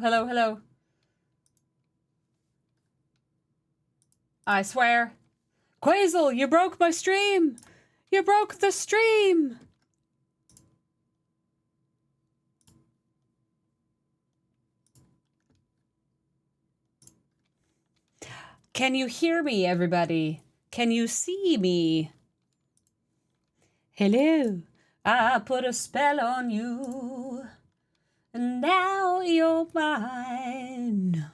Hello, hello. I swear. Quazel, you broke my stream! You broke the stream! Can you hear me, everybody? Can you see me? Hello. I put a spell on you. And now you're mine.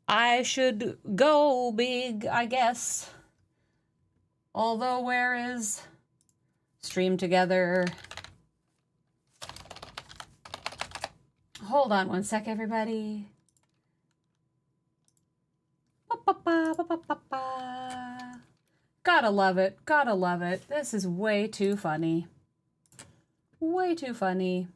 I should go big, I guess. Although, where is stream together? Hold on one sec, everybody. Gotta love it. Gotta love it. This is way too funny. Way too funny.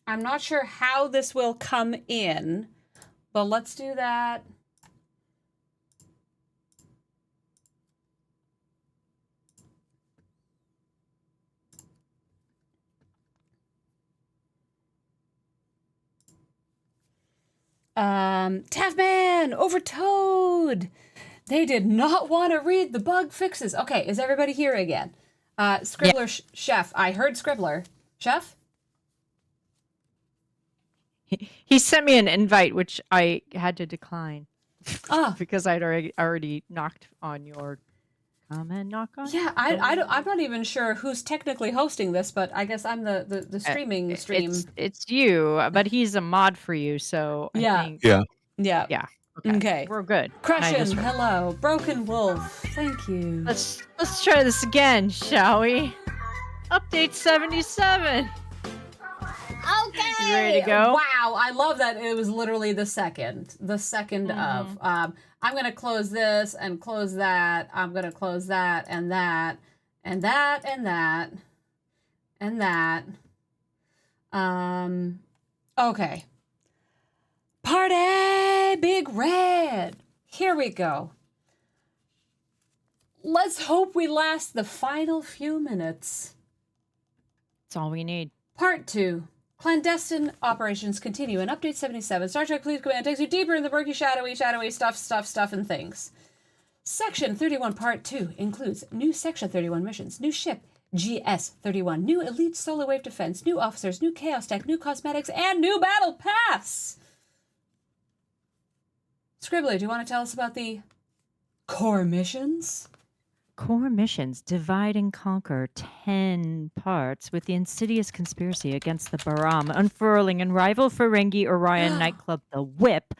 I'm not sure how this will come in, but let's do that. Tavman over Toad. They did not want to read the bug fixes. Okay, is everybody here again? Scribbler, yeah. Chef. I heard Scribbler. Chef? He sent me an invite, which I had to decline. Because I'd already knocked on your comment. Yeah, I'm not even sure who's technically hosting this, but I guess I'm the streaming stream. It's you, but he's a mod for you, so yeah. I think... Yeah. Okay. We're good. Crushin, hello. Broken Wolf, thank you. Let's try this again, shall we? Update 77. Okay. You ready to go? Wow, I love that it was literally the second of. I'm gonna close this and close that. I'm gonna close that and that and that and that and that. Okay. Party, Big Red. Here we go. Let's hope we last the final few minutes. That's all we need. Part 2. Clandestine operations continue in Update 77. Star Trek Fleet Command takes you deeper in the murky, shadowy stuff and things. Section 31 Part 2 includes new Section 31 missions, new ship GS-31, new Elite Solar Wave Defense, new officers, new Chaos Tech, new cosmetics, and new Battle Pass! Scribbler, do you want to tell us about the core missions? Core missions divide and conquer 10 parts with the insidious conspiracy against the Baram, unfurling and rival Ferengi Orion nightclub, the Whip,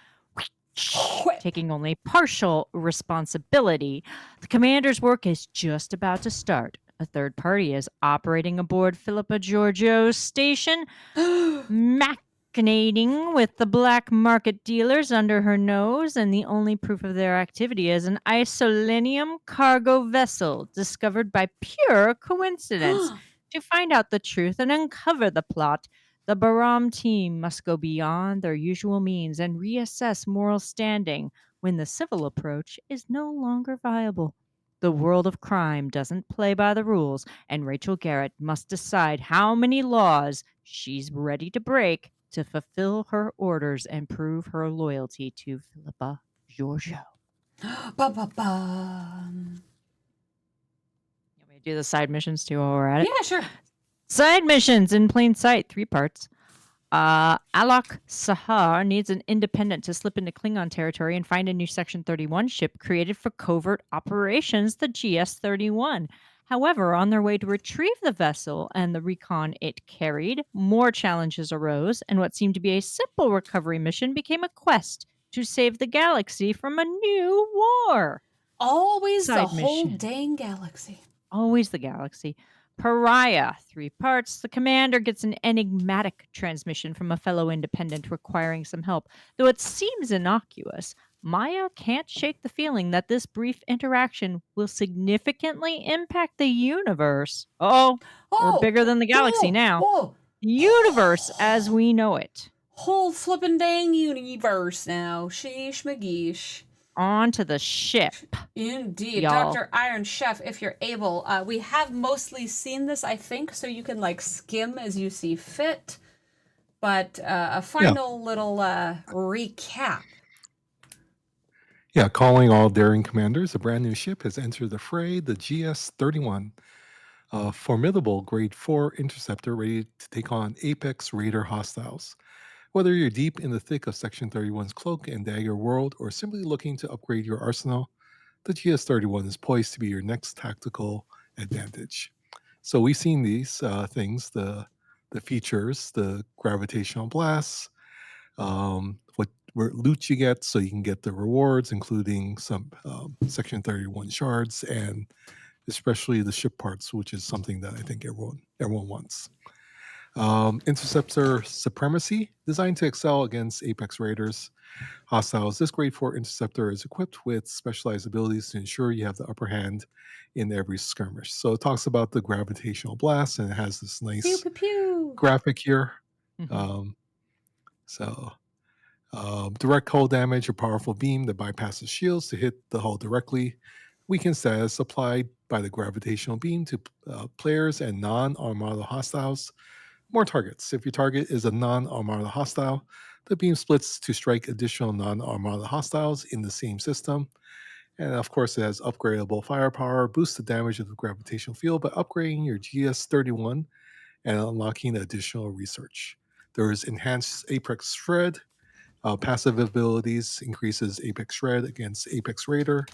taking only partial responsibility. The commander's work is just about to start. A third party is operating aboard Philippa Georgiou's station, machinating with the black market dealers under her nose, and the only proof of their activity is an isolinium cargo vessel discovered by pure coincidence. To find out the truth and uncover the plot, the Baram team must go beyond their usual means and reassess moral standing when the civil approach is no longer viable. The world of crime doesn't play by the rules, and Rachel Garrett must decide how many laws she's ready to break to fulfill her orders and prove her loyalty to Philippa Georgiou. Ba-ba-ba. You want me to do the side missions too while we're at it? Yeah, sure. Side missions in plain sight, 3 parts. Alok Sahar needs an independent to slip into Klingon territory and find a new Section 31 ship created for covert operations, the GS-31. However, on their way to retrieve the vessel and the recon it carried, more challenges arose, and what seemed to be a simple recovery mission became a quest to save the galaxy from a new war. Always the whole dang galaxy. Always the galaxy. Pariah, 3 parts. The commander gets an enigmatic transmission from a fellow independent requiring some help. Though it seems innocuous, Maya can't shake the feeling that this brief interaction will significantly impact the universe. We're bigger than the galaxy now. The universe as we know it. Whole flippin' dang universe now. Sheesh McGeesh. onto the ship. Indeed. Y'all. Dr. Iron Chef, if you're able. We have mostly seen this, I think, so you can like skim as you see fit. But a final little recap. Yeah, calling all daring commanders, a brand new ship has entered the fray, the GS-31, a formidable Grade 4 interceptor ready to take on Apex Raider hostiles. Whether you're deep in the thick of Section 31's cloak and dagger world or simply looking to upgrade your arsenal, the GS-31 is poised to be your next tactical advantage. So we've seen these things, the features, the gravitational blasts, what loot you get, so you can get the rewards, including some Section 31 shards, and especially the ship parts, which is something that I think everyone wants. Interceptor supremacy, designed to excel against Apex Raiders hostiles. This Grade 4 interceptor is equipped with specialized abilities to ensure you have the upper hand in every skirmish. So it talks about the gravitational blast, and it has this Pew, nice pew, pew. graphic here. Mhm. Direct hull damage, a powerful beam that bypasses shields to hit the hull directly. Weaken status applied by the gravitational beam to players and non-armada hostiles. More targets. If your target is a non-armada hostile, the beam splits to strike additional non-armada hostiles in the same system. And of course, it has upgradable firepower, boosts the damage of the gravitational field by upgrading your GS-31 and unlocking additional research. There is enhanced Apex Shred. Passive abilities increases Apex Shred against Apex Raider.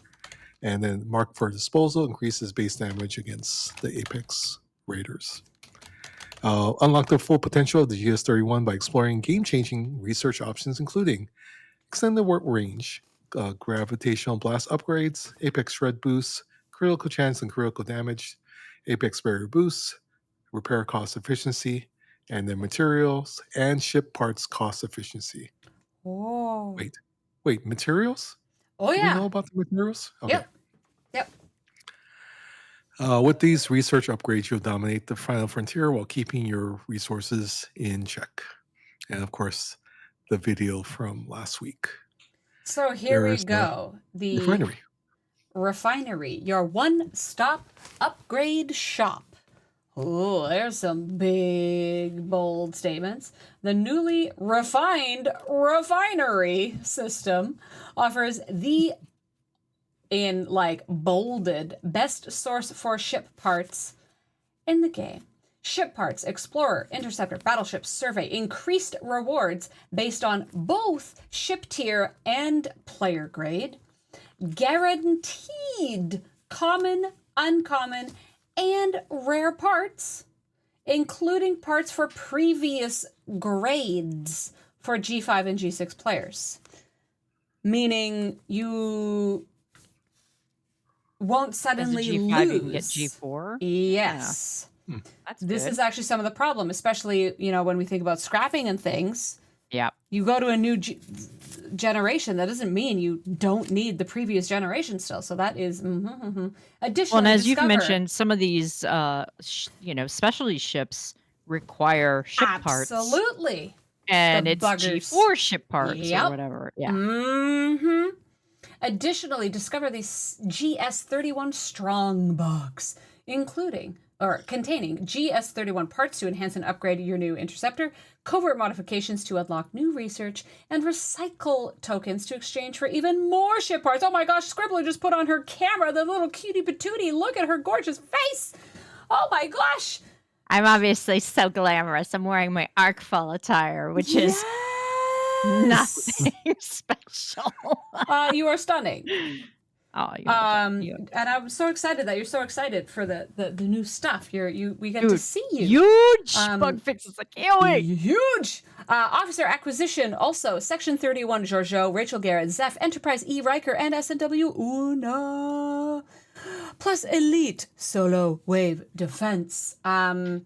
And then Mark for Disposal increases base damage against the Apex Raiders. Unlock the full potential of the GS-31 by exploring game-changing research options, including extended warp range, gravitational blast upgrades, Apex Shred boosts, critical chance and critical damage, Apex barrier boosts, repair cost efficiency, and then materials and ship parts cost efficiency. Oh. Wait, materials? Oh, Do we know yeah. about the materials? Okay. Yep. With these research upgrades, you'll dominate the final frontier while keeping your resources in check. And of course, the video from last week. So here we There's go. The Refinery. Refinery, your one-stop upgrade shop. Oh, there's some big, bold statements. The newly refined refinery system offers the, in like bolded, best source for ship parts in the game. Ship parts, Explorer, Interceptor, Battleship, Survey, increased rewards based on both ship tier and player grade. Guaranteed common, uncommon, and rare parts, including parts for previous grades for G5 and G6 players. Meaning you won't suddenly G5 lose. you can get G4. Yes. Yeah. That's This good. is actually some of the problem, especially, when we think about scrapping and things. Yeah. You go to a new generation, that doesn't mean you don't need the previous generation still. So that is additionally. Well, and as you've mentioned, some of these specialty ships require ship parts. Absolutely. And The it's buggers. G4 ship parts Yep. or whatever. Yeah. Mm-hmm. Additionally, discover the GS-31 Strong Box, containing GS-31 parts to enhance and upgrade your new interceptor, covert modifications to unlock new research, and recycle tokens to exchange for even more ship parts. Oh my gosh, Scribbler just put on her camera the little cutie patootie. Look at her gorgeous face. Oh my gosh. I'm obviously so glamorous. I'm wearing my ARCFALLLLL attire, which is nothing special. You are stunning. Oh, and I'm so excited that you're so excited for the new stuff. We get to see you. Huge bug fixes. I can't wait. Huge. Officer acquisition also. Section 31 Giorgio, Rachel Garrett, Zeph, Enterprise E. Riker, and SNW Una. Plus elite solo wave defense. Do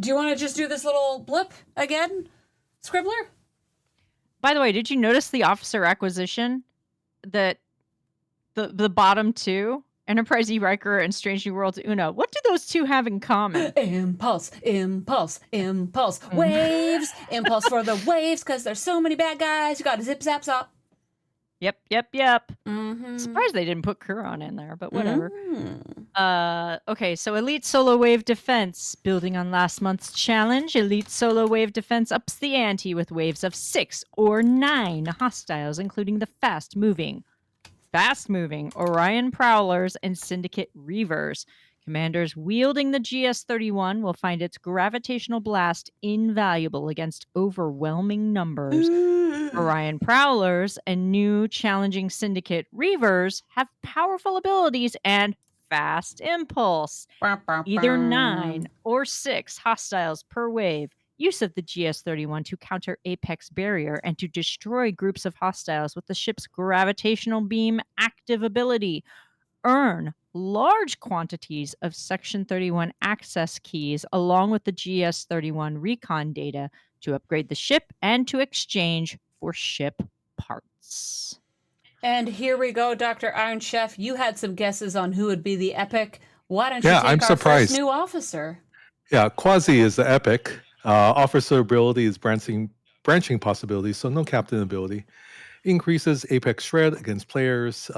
you want to just do this little blip again, Scribbler? By the way, did you notice the officer acquisition? That the bottom two, Enterprise E. Riker and Strange New Worlds Una. What do those two have in common? Impulse, impulse, impulse. Mm. Waves, impulse for the waves, because there's so many bad guys. You got to zip, zap, zop. Yep. Mm-hmm. Surprised they didn't put Kuron in there, but whatever. Mm. Okay, so Elite Solo Wave Defense. Building on last month's challenge, Elite Solo Wave Defense ups the ante with waves of 6 or 9 hostiles, including the fast-moving Orion Prowlers and Syndicate Reavers. Commanders wielding the GS-31 will find its gravitational blast invaluable against overwhelming numbers. Orion Prowlers and new challenging Syndicate Reavers have powerful abilities and fast impulse. Either 9 or 6 hostiles per wave. Use of the GS-31 to counter Apex Barrier and to destroy groups of hostiles with the ship's gravitational beam active ability. Earn large quantities of Section 31 access keys along with the GS-31 recon data to upgrade the ship and to exchange for ship parts. And here we go, Dr. Iron Chef. You had some guesses on who would be the epic. Why don't you Yeah, take I'm our surprised. first new officer? Yeah, Quasi is the epic. Officer ability is branching possibilities, so no captain ability. Increases Apex Shred against players.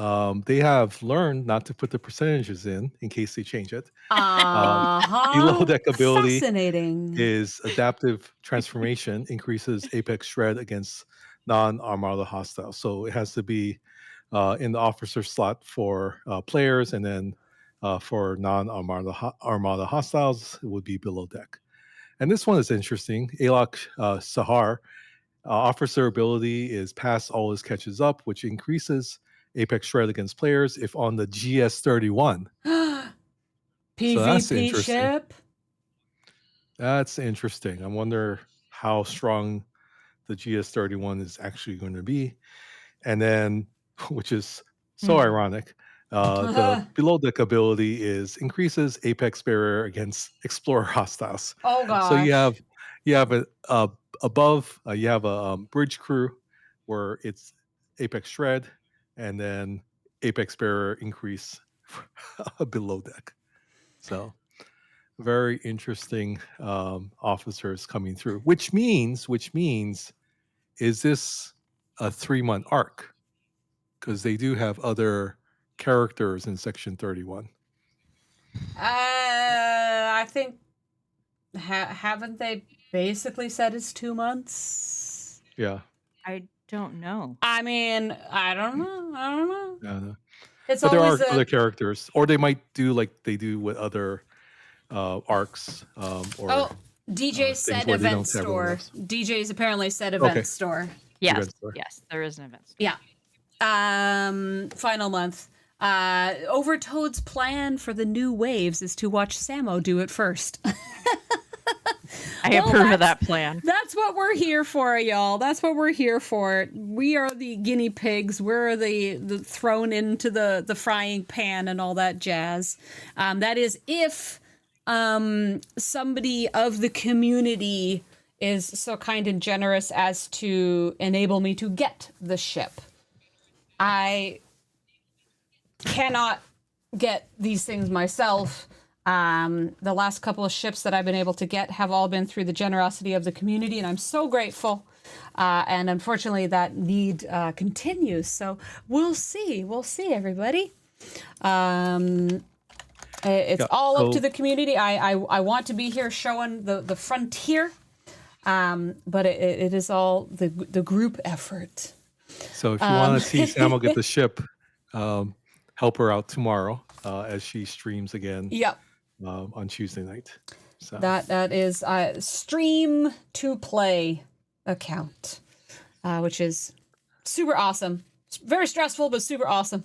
They have learned not to put the percentages in case they change it. Below deck ability Fascinating. is Adaptive Transformation, increases Apex Shred against non-Armada hostiles. So it has to be in the officer slot for players, and then for non-Armada Armada hostiles, it would be below deck. And this one is interesting. Alok Sahar, officer ability is pass always catches up, which increases Apex Shred against players if on the GS-31. PvP interesting. ship. That's interesting. I wonder how strong the GS-31 is actually going to be. And then, which is so ironic, the below deck ability is increases Apex Barrier against Explorer hostiles. Oh gosh. So you have a above you have a bridge crew where it's Apex Shred, and then Apex Barrier increase below deck. So very interesting officers coming through. Which means, is this a 3-month arc? Because they do have other characters in Section 31. I think haven't they basically said it's 2 months? Yeah. I don't know. I mean, I don't know. Yeah. It's But there are always other characters, or they might do like they do with other arcs. Or DJ things said where they event don't have store. overlaps. DJ's apparently said event Okay. store. Yes, Event store. yes, there is an event store. Yeah. Final month. Overtoad's plan for the new waves is to watch Samo do it first. I approve of that plan. That's what we're here for, y'all. That's what we're here for. We are the guinea pigs. We're the thrown into the frying pan and all that jazz. That is if somebody of the community is so kind and generous as to enable me to get the ship. I cannot get these things myself. The last couple of ships that I've been able to get have all been through the generosity of the community, and I'm so grateful. And unfortunately, that need continues. So we'll see. We'll see, everybody. It's all up to the community. I want to be here showing the frontier, but it is all the group effort. So if you want to see Samo get the ship, help her out tomorrow as she streams again. Yep. On Tuesday night. So That is Stream to Play account, which is super awesome. It's very stressful, but super awesome.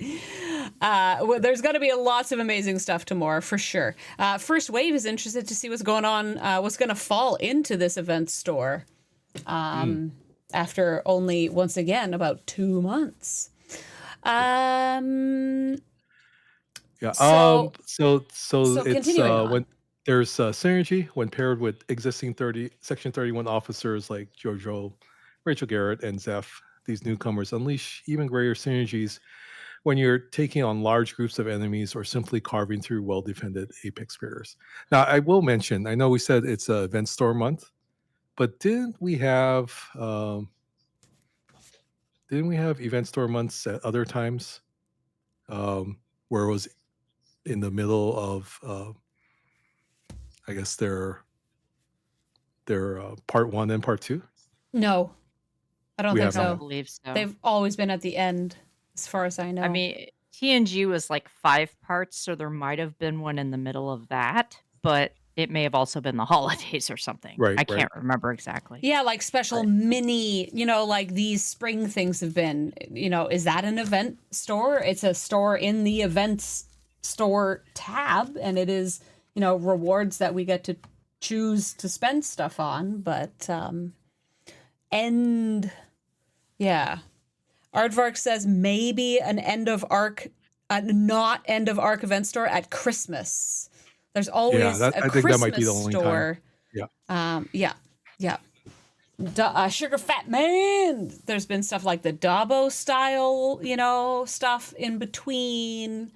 There's going to be lots of amazing stuff tomorrow for sure. First Wave is interested to see what's going on, what's going to fall into this event store after only, once again, about 2 months. yeah. So So it's continuing on. when there's synergy when paired with existing Section 31 officers like Jojo, Rachel Garrett, and Zeph. These newcomers unleash even greater synergies when you're taking on large groups of enemies or simply carving through well-defended Apex barriers. Now, I will mention, I know we said it's a event store month, but didn't we have event store months at other times where it was in the middle of, I guess, their part one and part two? No, I don't We think haven't I so. don't believe so. They've always been at the end, as far as I know. I mean, TNG was like 5 parts, so there might have been one in the middle of that, but it may have also been the holidays or something. Right, I right. can't remember exactly. yeah, like special mini, like these spring things have been, is that an event store? It's a store in the events store tab, and it is, rewards that we get to choose to spend stuff on, but, yeah. Aardvark says maybe an end of arc, not end of arc event store at Christmas. There's always a I think Christmas that might be the only time. store. Yeah. Yeah. Sugar Fat Man. There's been stuff like the Dabo style, stuff in between.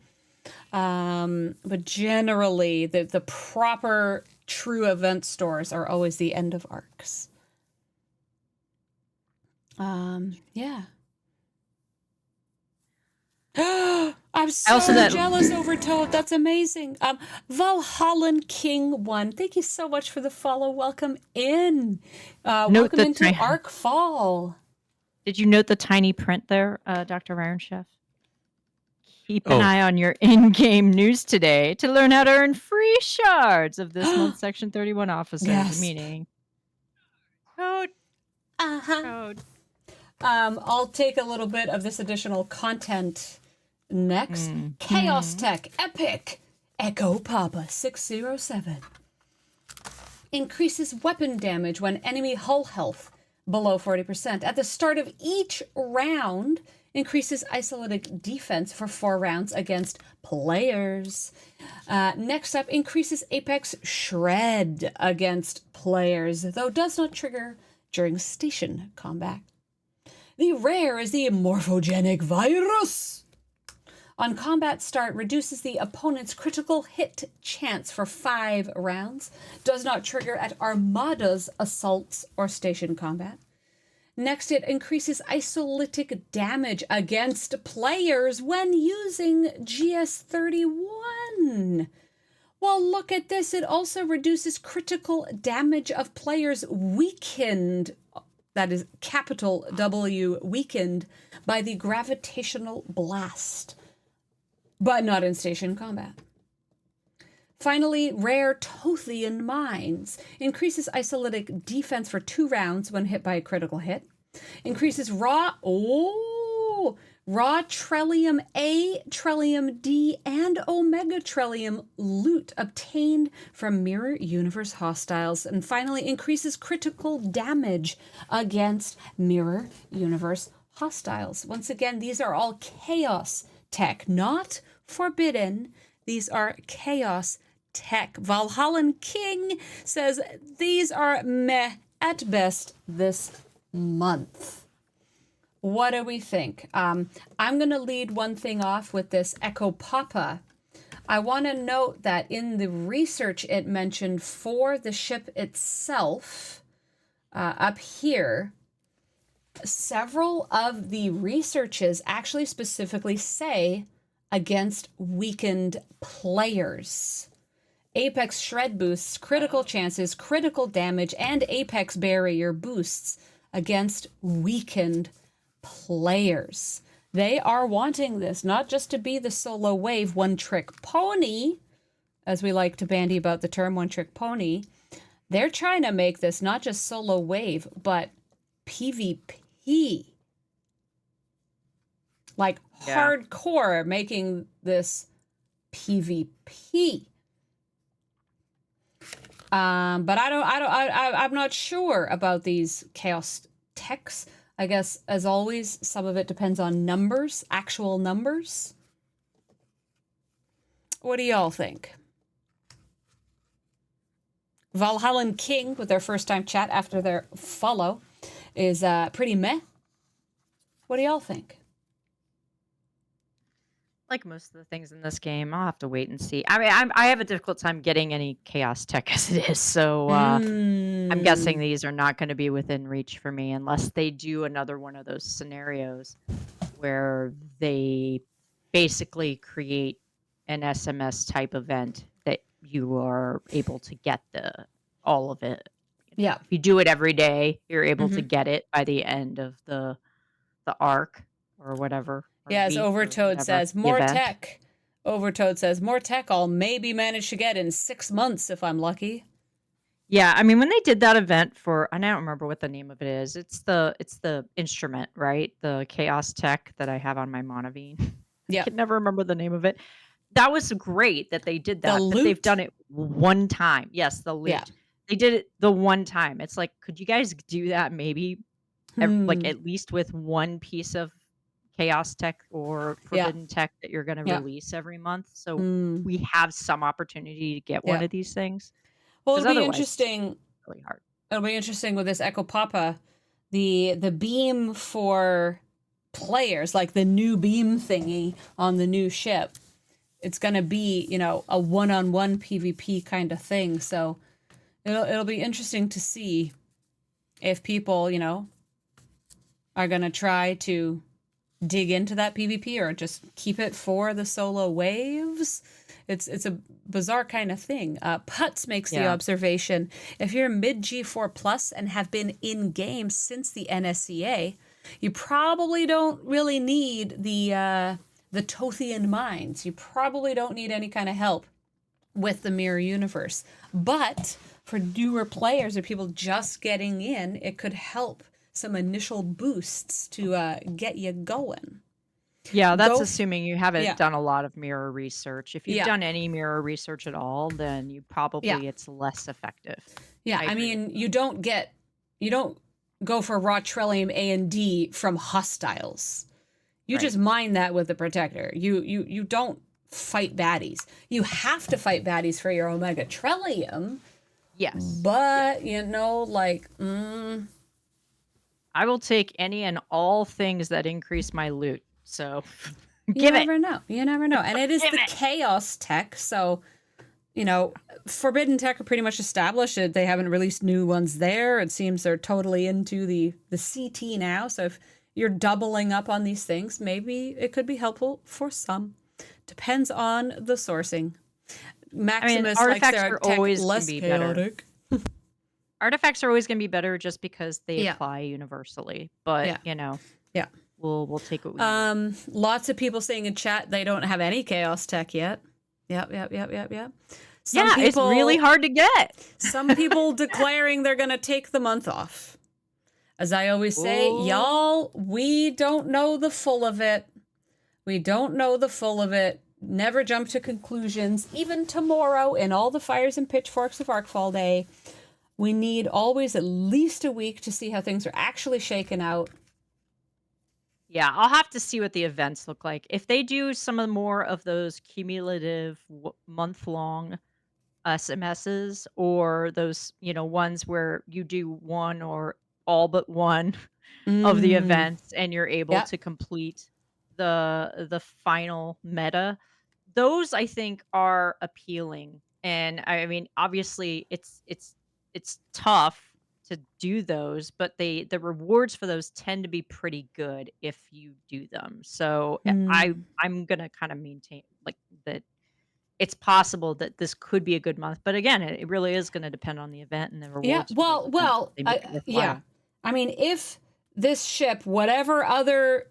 But generally, the proper true event stores are always the end of arcs. Yeah. I'm so jealous over Toad. That's amazing. Valhallan King 1. Thank you so much for the follow. Welcome in. Welcome into ARCFALL. Did you note the tiny print there, Dr. Iron Chef? Keep an eye on your in-game news today to learn how to earn free shards of this month's Section 31 officers, meaning code. Code. I'll take a little bit of this additional content next. Chaos Tech Epic Echo Papa 607 increases weapon damage when enemy hull health below 40%. At the start of each round, increases isolated defense for 4 rounds against players. Next up, increases Apex Shred against players, though does not trigger during station combat. The rare is the Morphogenic Virus. On combat start, reduces the opponent's critical hit chance for 5 rounds. Does not trigger at Armada's assaults or station combat. Next, it increases isolytic damage against players when using GS31. Well, look at this. It also reduces critical damage of players weakened, that is capital W, weakened by the gravitational blast, but not in station combat. Finally, rare Tothian Mines increases isolytic defense for 2 rounds when hit by a critical hit. Increases raw Trellium A, Trellium D, and Omega Trellium loot obtained from Mirror Universe hostiles. And finally, increases critical damage against Mirror Universe hostiles. Once again, these are all chaos tech, not forbidden. These are chaos tech. Valhallan King says these are meh at best this month. What do we think? I'm going to lead one thing off with this Echo Papa. I want to note that in the research it mentioned for the ship itself, up here, several of the researches actually specifically say against weakened players. Apex Shred boosts critical chances, critical damage, and Apex Barrier boosts against weakened players. They are wanting this not just to be the solo wave one-trick pony, as we like to bandy about the term one-trick pony. They're trying to make this not just solo wave, but PvP. Like hardcore, making this PvP. But I'm not sure about these chaos techs. I guess, as always, some of it depends on numbers, actual numbers. What do y'all think? Valhallan King, with their first time chat after their follow, is pretty meh. What do y'all think? Like most of the things in this game, I'll have to wait and see. I mean, I have a difficult time getting any chaos tech as it is, so I'm guessing Mm. these are not going to be within reach for me unless they do another one of those scenarios where they basically create an SMS type event that you are able to get all of it. Yeah. If you do it every day, you're able to Hmm. get it by the end of the arc or whatever, or Yeah, as week or Overtoad whatever says, the more event. tech. Overtoad says, more tech I'll maybe manage to get in 6 months if I'm lucky. Yeah, I mean, when they did that event for, I don't remember what the name of it is. It's the instrument, right? The chaos tech that I have on my Monavine. I Yep. can never remember the name of it. That was great that they did The that, but they've done loot. it one time. Yes, the Yeah. loot. They did it the one time. It's like, could you guys do that maybe like Hmm. at least with one piece of chaos tech or Yeah. forbidden tech that you're going to Yeah. release every month so Mm. we have some opportunity to get one Yeah. of these things? Well, Because it'll be otherwise it's interesting. really hard. It'll be interesting with this Echo Papa, the beam for players, like the new beam thingy on the new ship. It's gonna be, a one-on-one PvP kind of thing. So it'll be interesting to see if people, are gonna try to dig into that PvP or just keep it for the solo waves. It's a bizarre kind of thing. Putz makes the Yeah. observation: if you're mid G4 plus and have been in game since the NSCA, you probably don't really need the Tothian mines. You probably don't need any kind of help with the mirror universe. But for newer players or people just getting in, it could help some initial boosts to get you going. Yeah, that's Go, assuming you haven't yeah, done a lot of mirror research. If you've yeah, done any mirror research at all, then yeah, it's less effective. yeah. I I agree with mean, you. you don't go for raw Trellium A and D from hostiles. You Right. just mine that with the protector. You don't fight baddies. You have to fight baddies for your Omega Trellium, Yes. Yeah. but I will take any and all things that increase my loot. So you give it. never know. You never know. And it is Give the it. chaos tech, so Forbidden Tech are pretty much established. They haven't released new ones there. It seems they're totally into the CT now. So if you're doubling up on these things, maybe it could be helpful for some. Depends on the sourcing. I mean, Maximus likes artifacts their are tech always going to less be better. chaotic. Artifacts are always going to be better just because they Yeah, apply universally. But, yeah, yeah. we'll take what we need. Lots of people saying in chat they don't have any chaos tech yet. Yep. Yeah, it's really hard to get. Some people declaring they're going to take the month off. As I always say, Oh. y'all, we don't know the full of it. We don't know the full of it. Never jump to conclusions. Even tomorrow, in all the fires and pitchforks of Arcfall Day, we need always at least a week to see how things are actually shaken out. Yeah, I'll have to see what the events look like. If they do some of more of those cumulative month-long SMSs or those, ones where you do one or all but one of the Mm, events and you're able yeah. to complete the final meta, those I think are appealing. And I mean, obviously it's tough to do those, but the rewards for those tend to be pretty good if you do them. So Mm. I'm gonna kind of maintain like that it's possible that this could be a good month, but again, it really is gonna depend on the event and the Yeah. rewards for those events if Well. they make it Yeah. worthwhile. I mean, if this ship, whatever other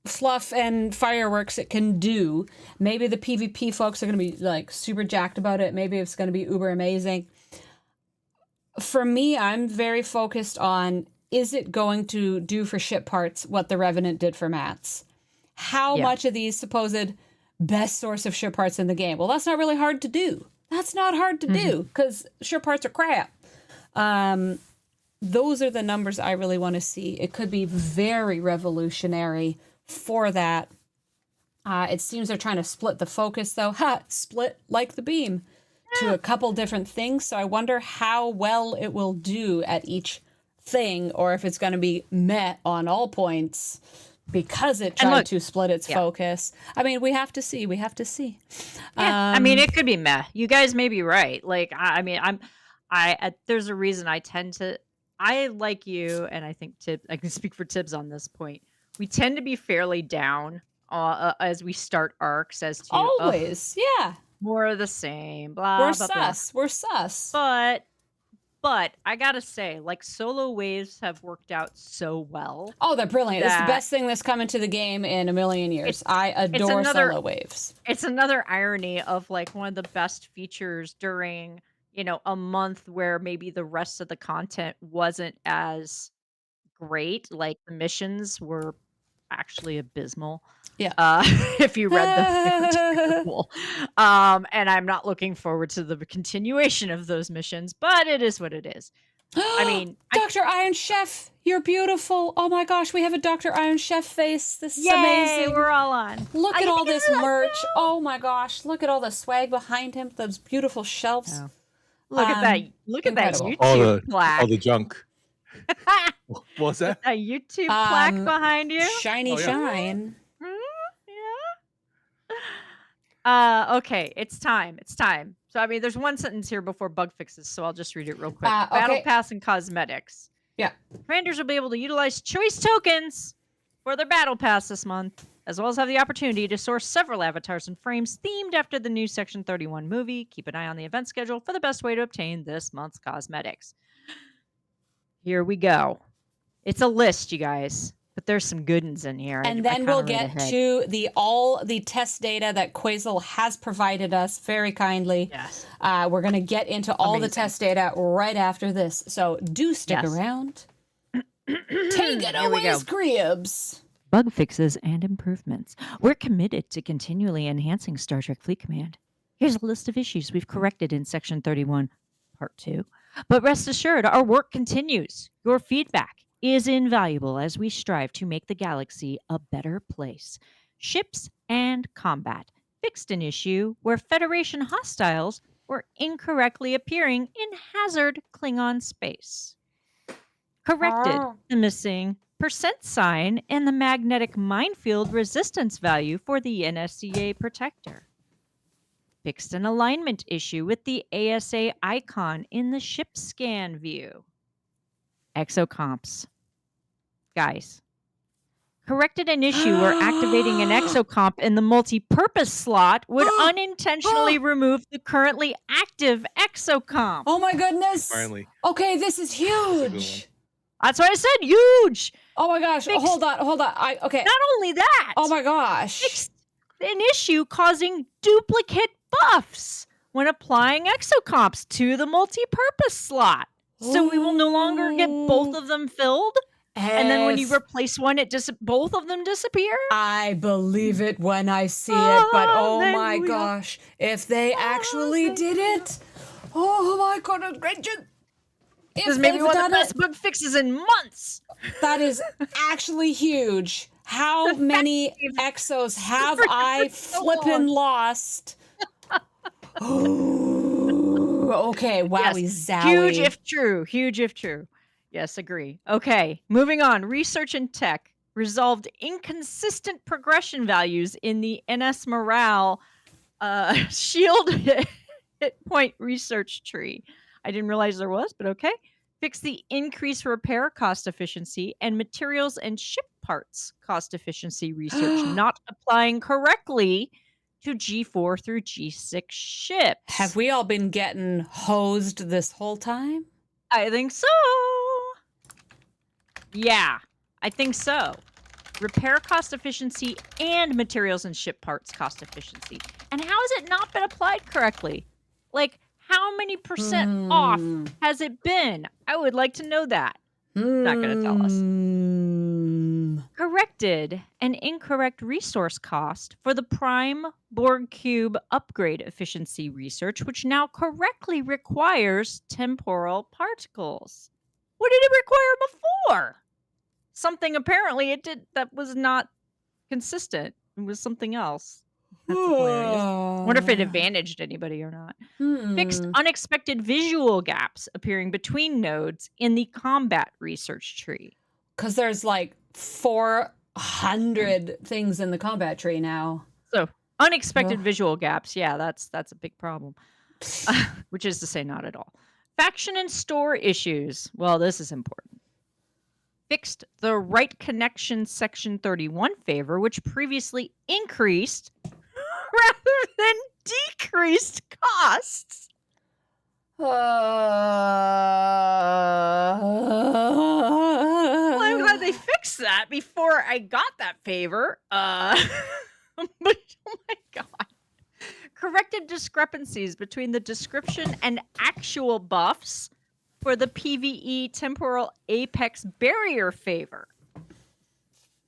fluff and fireworks it can do, maybe the PvP folks are going to be like super jacked about it. Maybe it's going to be uber amazing. For me, I'm very focused on, is it going to do for ship parts what the Revenant did for mats? How Yeah. much of these supposed best source of ship parts in the game? Well, that's not really hard to do. That's not hard to do because ship parts are crap. Those are the numbers I really want to see. It could be very revolutionary for that. It seems they're trying to split the focus, though. Split like the beam to a couple different things. So I wonder how well it will do at each thing, or if it's going to be met on all points. because it And tried look, to split its yeah. focus. I mean, we have to see. We have to see. Yeah, I mean, it could be meh. You guys may be right. Like, I mean, there's a reason I like you, and I think I can speak for Tibbs on this point. We tend to be fairly down as we start arcs as to always, yeah. more of the same, We're blah blah blah. sus. We're sus. But I gotta say, like, solo waves have worked out so well. Oh, they're brilliant. It's the that best thing that's come into the game in a million years. I adore another solo waves. it's another irony of like one of the best features during, a month where maybe the rest of the content wasn't as great. Like the missions were actually abysmal. Yeah. If you read them, they were terrible. And I'm not looking forward to the continuation of those missions, but it is what it is. I mean, Dr. Iron Chef, you're beautiful. Oh my gosh, we have a Dr. Iron Chef face. This is yay, amazing. we're all on. Look I at all think this it's like merch. that. Oh my gosh, look at all the swag behind him. Those beautiful shelves. Oh. Look at that! Look at that incredible. YouTube plaque. All the junk. What was that? That YouTube plaque behind you. Shiny Oh, yeah. shine. Yeah. Okay, it's time. It's time. So I mean, there's one sentence here before bug fixes, so I'll just read it real quick. Battle okay. Pass and cosmetics. Yeah. Commanders will be able to utilize choice tokens for their Battle Pass this month, as well as have the opportunity to source several avatars and frames themed after the new Section 31 movie. Keep an eye on the event schedule for the best way to obtain this month's cosmetics. Here we go. It's a list, you guys, but there's some good ones in here. And then we'll get to all the test data that Quasel has provided us very kindly. Yes. We're going to get into all the test data right after this. So do stick around. Take it away, Scribs. Bug fixes and improvements. We're committed to continually enhancing Star Trek Fleet Command. Here's a list of issues we've corrected in Section 31, Part 2. But rest assured, our work continues. Your feedback is invaluable as we strive to make the galaxy a better place. Ships and combat. Fixed an issue where Federation hostiles were incorrectly appearing in Hazard Klingon space. Corrected the missing % sign and the magnetic minefield resistance value for the NSCA protector. Fixed an alignment issue with the ASA icon in the ship scan view. Exocomps. Guys. Corrected an issue where activating an exocomp in the multi-purpose slot would unintentionally remove the currently active exocomp. Oh my goodness. Finally. Okay, this is huge. That's why I said huge. Oh my gosh. Hold on. Okay. Not only that. Oh my gosh. Fixed an issue causing duplicate buffs when applying exocomps to the multi-purpose slot. So we will no longer get both of them filled. And then when you replace one, both of them disappear? I believe it when I see it, but oh my gosh. If they actually did it. Oh my goodness gracious. This is maybe one of the best bug fixes in months. That is actually huge. How many exos have I flippin' lost? Oh, okay, wowie zowie. Huge if true. Huge if true. Yes, agree. Okay, moving on. Research and tech resolved inconsistent progression values in the NS morale shield hit point research tree. I didn't realize there was, but okay. Fix the increased repair cost efficiency and materials and ship parts cost efficiency research not applying correctly to G4 through G6 ships. Have we all been getting hosed this whole time? I think so. Yeah, I think so. Repair cost efficiency and materials and ship parts cost efficiency. And how has it not been applied correctly? Like, how many % off has it been? I would like to know that. Not going to tell us. Corrected an incorrect resource cost for the Prime Borg Cube upgrade efficiency research, which now correctly requires temporal particles. What did it require before? Something apparently it did that was not consistent. It was something else. That's hilarious. I wonder if it advantaged anybody or not. Fixed unexpected visual gaps appearing between nodes in the combat research tree. Because there's like 4 100 things in the combat tree now. So unexpected Ugh. visual gaps. Yeah, that's a big problem. Which is to say not at all. Faction and store issues. Well, this is important. Fixed the right connection section 31 favor, which previously increased rather than decreased costs. Well, I'm glad they fixed that before I got that favor. But oh my god. Corrected discrepancies between the description and actual buffs for the PvE temporal apex barrier favor.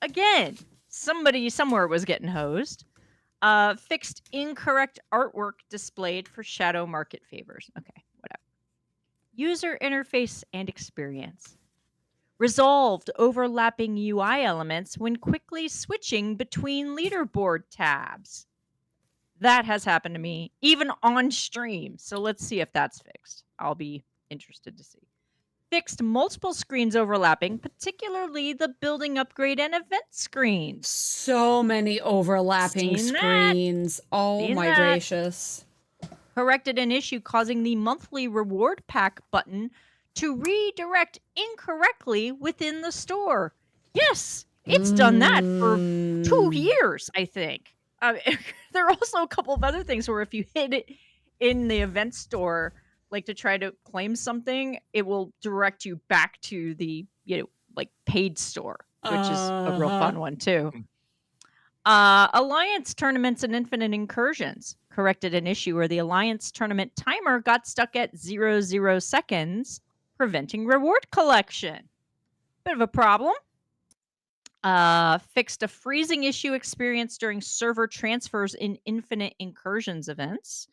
Again, somebody somewhere was getting hosed. Fixed incorrect artwork displayed for shadow market favors. Okay, whatever. User interface and experience. Resolved overlapping UI elements when quickly switching between leaderboard tabs. That has happened to me, even on stream. So let's see if that's fixed. I'll be interested to see. Fixed multiple screens overlapping, particularly the building upgrade and event screens. So many overlapping Seen that. screens. Oh Seen my that. gracious. Corrected an issue causing the monthly reward pack button to redirect incorrectly within the store. Yes, it's done that for 2 years, I think. There are also a couple of other things where if you hit it in the event store, like to try to claim something, it will direct you back to the, like paid store, which is a real fun one too. Alliance tournaments and infinite incursions corrected an issue where the Alliance tournament timer got stuck at 0 seconds, preventing reward collection. Bit of a problem. Fixed a freezing issue experienced during server transfers in infinite incursions events,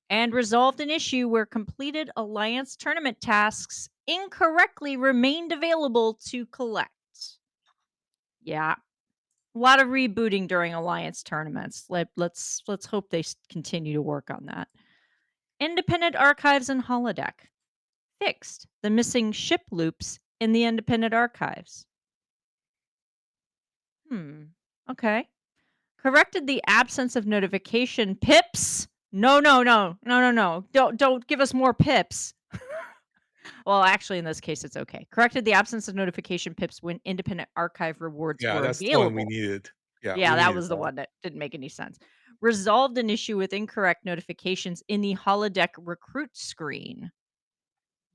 and resolved an issue where completed Alliance tournament tasks incorrectly remained available to collect. Yeah. A lot of rebooting during Alliance tournaments. Let's hope they continue to work on that. Independent archives and holodeck. Fixed the missing ship loops in the independent archives. Okay. Corrected the absence of notification pips. No. Don't give us more pips. Well, actually, in this case, it's okay. Corrected the absence of notification pips when independent archive rewards Yeah, were that's the available. one we needed. Yeah, Yeah, we that needed was the one that didn't make any sense. Resolved an issue with incorrect notifications in the holodeck recruit screen.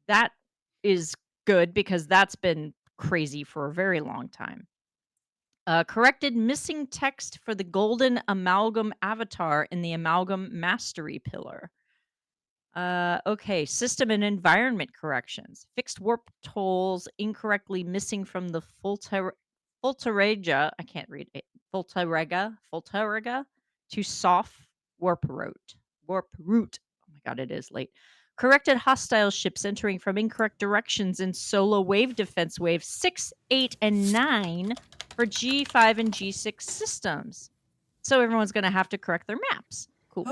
That is good because that's been crazy for a very long time. Corrected missing text for the golden amalgam avatar in the amalgam mastery pillar. Okay, system and environment corrections. Fixed warp tolls incorrectly missing from the Fulterega. I can't read it. Fulterega to soft warp route. Oh my god, it is late. Corrected hostile ships entering from incorrect directions in solo wave defense waves 6, 8, and 9 for G5 and G6 systems. So everyone's going to have to correct their maps. Cool.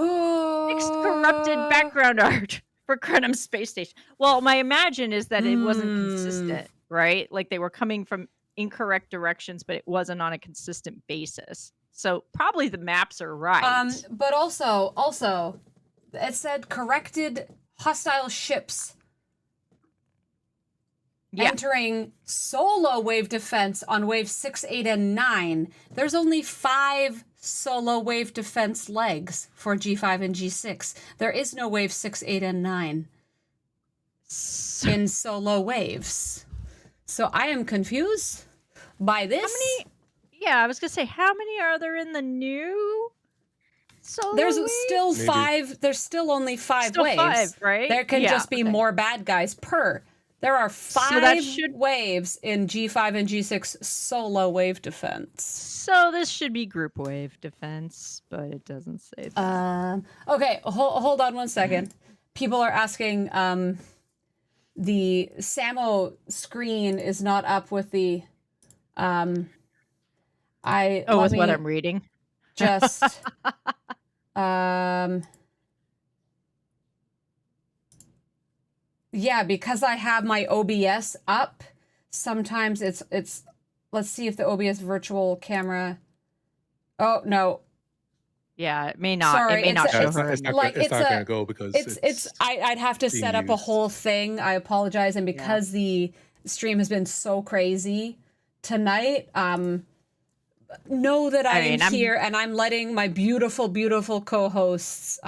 Fixed corrupted background art for Crenham Space Station. Well, my imagine is that it wasn't consistent, right? Like they were coming from incorrect directions, but it wasn't on a consistent basis. So probably the maps are right. But also, it said corrected hostile ships entering solo wave defense on wave 6, 8, and 9. There's only 5 solo wave defense legs for G5 and G6. There is no wave 6, 8, and 9 in solo waves. So I am confused by this. How many? Yeah, I was going to say, how many are there in the new solo There's waves? still 5. There's still only 5 waves. 5, right? There can just be more bad guys per. There are 5 waves in G5 and G6 solo wave defense. So this should be group wave defense, but it doesn't say that. Okay, hold on one second. People are asking, the Samo screen is not up with the, with what I'm reading. Just, yeah, because I have my OBS up, sometimes it's let's see if the OBS virtual camera. Oh no, Yeah, it may not. sorry, It may not Yeah, show her. it's not, like it's it's not going a to go because it's I'd have to being set up a used. whole thing. I apologize, and because the stream has been so crazy tonight, know that I mean, am here and I'm letting my beautiful, beautiful co-hosts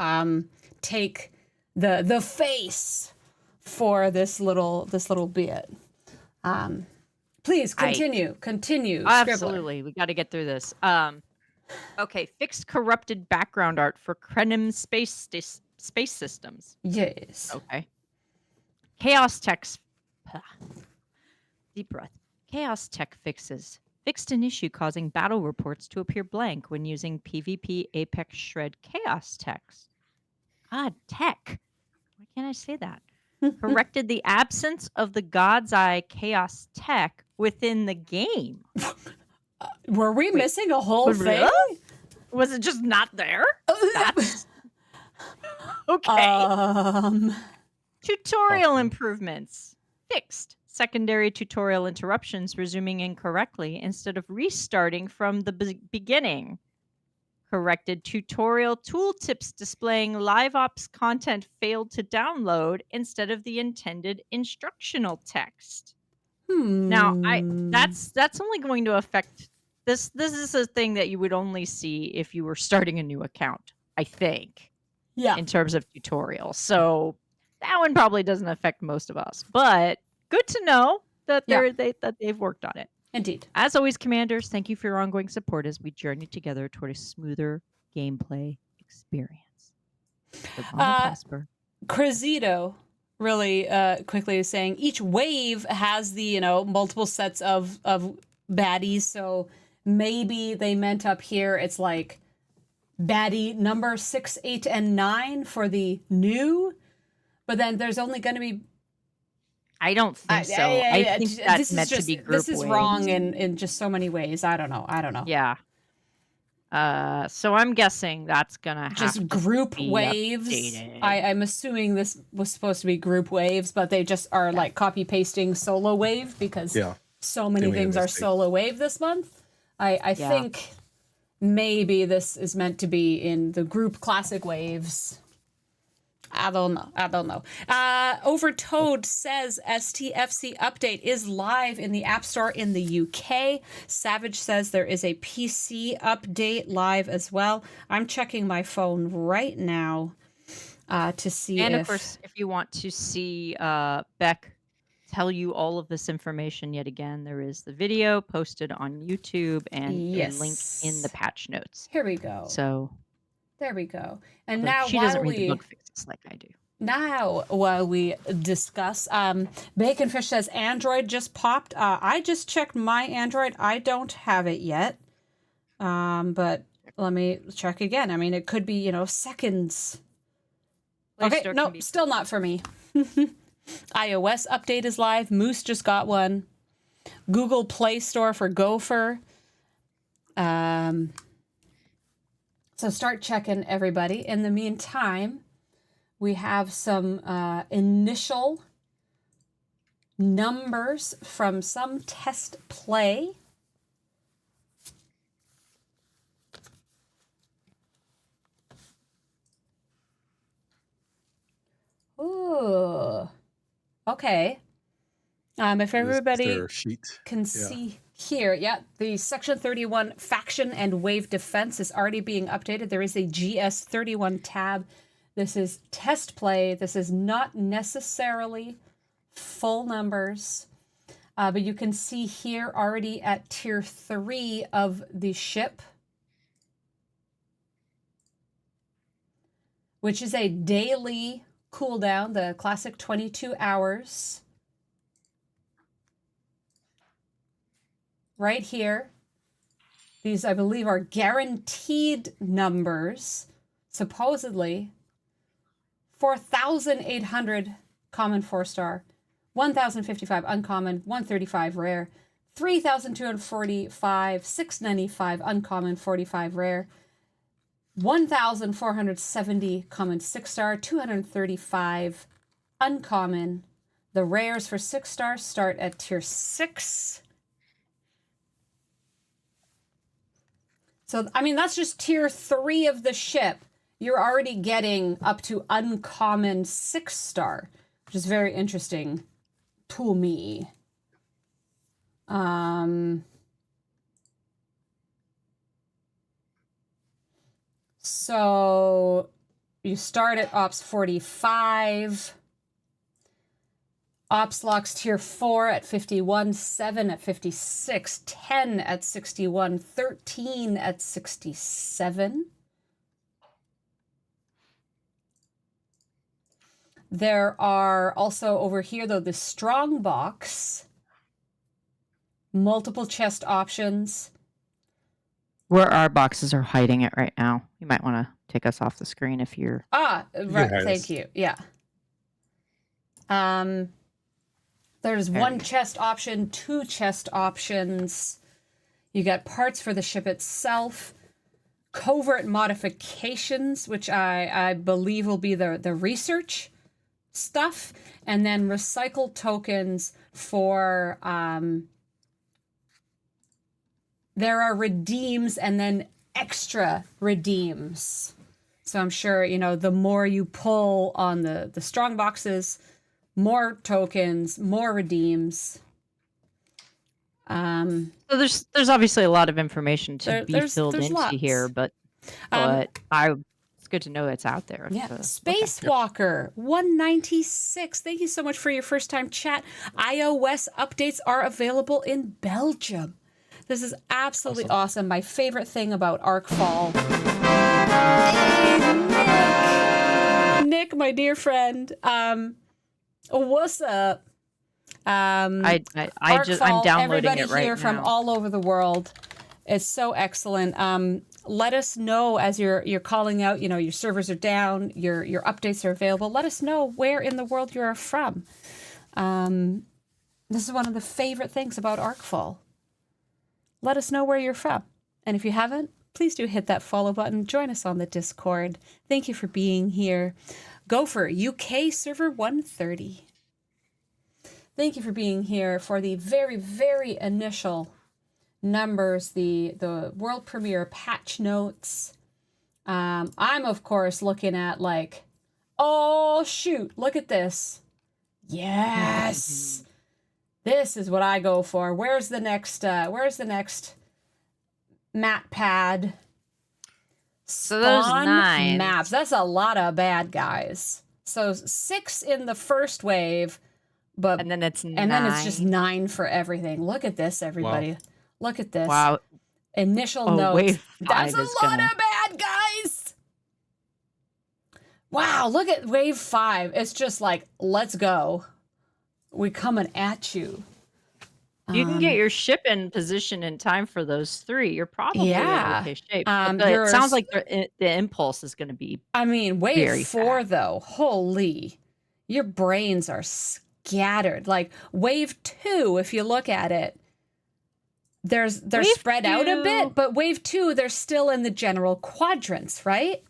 take the face for this little bit. Please continue. Continue. Scribbler. Absolutely. We got to get through this. Okay, fixed corrupted background art for Krenim space systems. Yes. Okay. Chaos Tech's deep breath. Chaos Tech fixed an issue causing battle reports to appear blank when using PvP Apex Shred Chaos Techs. God, tech. Why can't I say that? Corrected the absence of the God's Eye Chaos Tech within the game. Were we missing a whole thing? Really? Was it just not there? That's okay. Tutorial improvements. Fixed. Secondary tutorial interruptions resuming incorrectly instead of restarting from the beginning. Corrected tutorial tooltips displaying live ops content failed to download instead of the intended instructional text. Now, that's only going to affect this is a thing that you would only see if you were starting a new account, I think. Yeah. In terms of tutorials. So that one probably doesn't affect most of us. But good to know that that they've worked on it. Indeed. As always, Commanders, thank you for your ongoing support as we journey together toward a smoother gameplay experience. Prosper. Cruzito really quickly is saying each wave has the multiple sets of baddies, so maybe they meant up here it's like baddie number 6, 8, and 9 for the new, but then there's only going to be. I don't think so. I think that's meant to be group This is waves. wrong in just so many ways. I don't know. Yeah. So I'm guessing that's gonna have just to group be waves. updated. I'm assuming this was supposed to be group waves, but they just are like copy pasting solo wave because so many things are solo wave this month. I think maybe this is meant to be in the group classic waves. I don't know. Overtoad says STFC update is live in the App Store in the UK. Savage says there is a PC update live as well. I'm checking my phone right now to see and of course, if you want to see Beck tell you all of this information yet again, there is the video posted on YouTube and a link in the patch notes. Here we go. So there we go. And now she doesn't read the bug fixes like I do. Now, while we discuss, Baconfish says Android just popped. I just checked my Android. I don't have it yet. But let me check again. I mean, it could be, seconds. Okay, no, still not for me. iOS update is live. Moose just got one. Google Play Store for Gopher. So start checking, everybody. In the meantime, we have some initial numbers from some test play. Ooh. Okay. If everybody can see here, the Section 31 faction and wave defense is already being updated. There is a GS31 tab. This is test play. This is not necessarily full numbers, but you can see here already at tier 3 of the ship, which is a daily cooldown, the classic 22 hours. Right here. These, I believe, are guaranteed numbers, supposedly. 4,800 common 4-star, 1,055 uncommon, 135 rare, 3,245, 695 uncommon, 45 rare, 1,470 common 6-star, 235 uncommon. The rares for 6 stars start at tier 6. So, I mean, that's just tier 3 of the ship. You're already getting up to uncommon 6-star, which is very interesting to me. So you start at Ops 45. Ops locks tier 4 at 51, 7 at 56, 10 at 61, 13 at 67. There are also over here, though, the strong box, multiple chest options. Where our boxes are hiding it right now. You might want to take us off the screen if you're. Right. hide Thank us. you. Yeah. There's There one we go. chest option, 2 chest options. You get parts for the ship itself, covert modifications, which I believe will be the research stuff, and then recycle tokens for there are redeems and then extra redeems. So I'm sure, you know, the more you pull on the strong boxes, more tokens, more redeems. So there's obviously a lot of information to be filled there's into lots. here, but it's good to know it's out there. Yeah, to look at. Spacewalker 196. Thank you so much for your first time chat. iOS updates are available in Belgium. This is absolutely awesome. My favorite thing about ARCFALL. Hey, Nick, my dear friend. What's up? I'm ARCFALL, downloading everybody it right here from now. all over the world. It's so excellent. Let us know as you're calling out, you know, your servers are down, your updates are available. Let us know where in the world you're from. This is one of the favorite things about ARCFALL. Let us know where you're from. And if you haven't, please do hit that follow button. Join us on the Discord. Thank you for being here. Gopher, UK server 130. Thank you for being here for the very, very initial numbers, the world premiere patch notes. I'm, of course, looking at like, oh, shoot, look at this. Yes. This is what I go for. Where's the next map pad? So those Spawn 9 maps. That's a lot of bad guys. So 6 in the first wave, but and then it's 9. and then it's just 9 for everything. Look at this, everybody. Wow. Look at this. Wow. Initial Oh, notes. wave 5 That's a is lot gonna- of bad guys. Wow, look at wave 5. It's just like, let's go. We coming at you. You can get your ship in position in time for those 3. You're probably in okay shape. But it sounds like the impulse is going to be. I mean, wave very 4 fast. though. Holy, your brains are scattered. Like wave 2, if you look at it, they're Wave spread out a 2 bit, but wave 2, they're still in the general quadrants, right?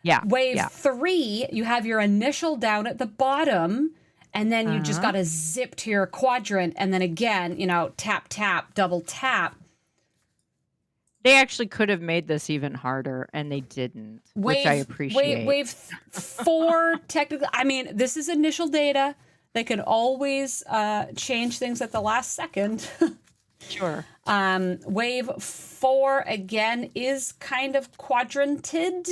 Yeah. Wave yeah. 3, you have your initial down at the bottom, and then you just got to zip to your quadrant, and then again, you know, tap, tap, double tap. They actually could have made this even harder, and they didn't, which I appreciate. Wave 4, technically, I mean, this is initial data. They can always change things at the last second. Sure. Wave 4, again, is kind of quadranted,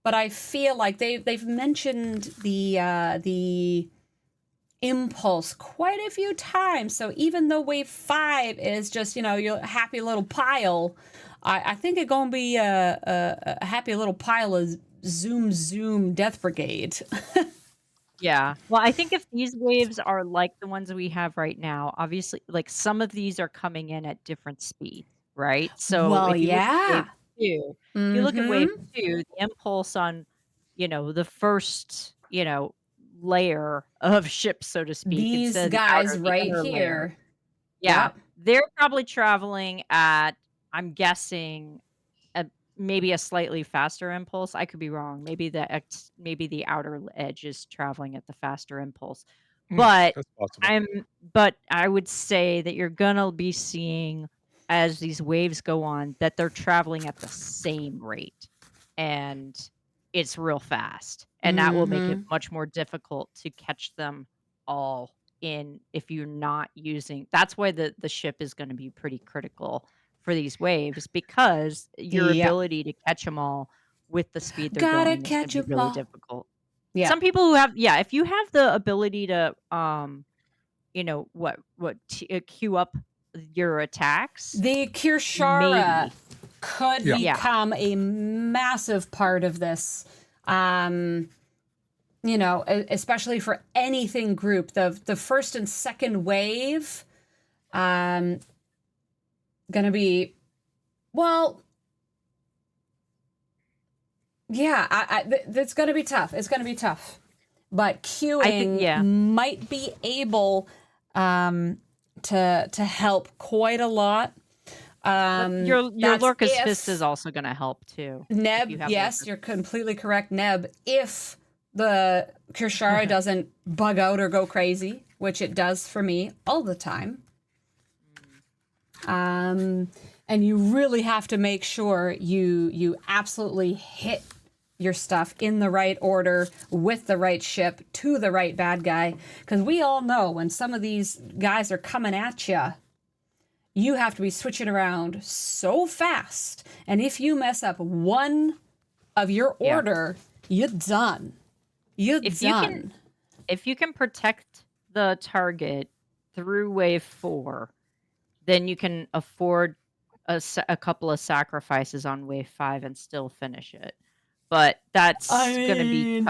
but I feel like they've mentioned the impulse quite a few times. So even though wave 5 is just, you know, your happy little pile, I think it's gonna be a happy little pile of zoom death brigade. Yeah. Well, I think if these waves are like the ones we have right now, obviously, like some of these are coming in at different speeds, right? So Well, if you yeah. look at wave 2, if you look at wave 2, the impulse on, you know, the first, you know, layer of ships, so to speak. These instead of the guys outer- the right inner layer. here. Yeah. Yep. They're probably traveling at, I'm guessing, maybe a slightly faster impulse. I could be wrong. Maybe the outer edge is traveling at the faster impulse. But That's possible. but I would say that you're gonna be seeing as these waves go on that they're traveling at the same rate, and it's real fast, and that will make it Mm-hmm. much more difficult to catch them all in if you're not using. That's why the ship is going to be pretty critical for these waves, because your Yep. ability to catch them all with the speed they're Gotta going is going catch to be 'em really all. difficult. Yeah. Some people who have, yeah, if you have the ability to queue up your attacks, The Kirshara maybe. could Yeah. Yeah. become a massive part of this. Especially for anything group. The first and second wave, gonna be, well, yeah, it's gonna be tough. It's gonna be tough. But queuing might be able to help quite a lot. Your That's Lorca's if Fist is also going to help too. Neb, you have yes, Lorca's you're completely correct, Neb. If the Kirshara doesn't bug out or go crazy, which it does for me all the time, and you really have to make sure you absolutely hit your stuff in the right order with the right ship to the right bad guy, because we all know when some of these guys are coming at you, you have to be switching around so fast, and if you mess up one of your order, you're done. You're done. If you can protect the target through wave 4, then you can afford a couple of sacrifices on wave 5 and still finish it. But that's going to be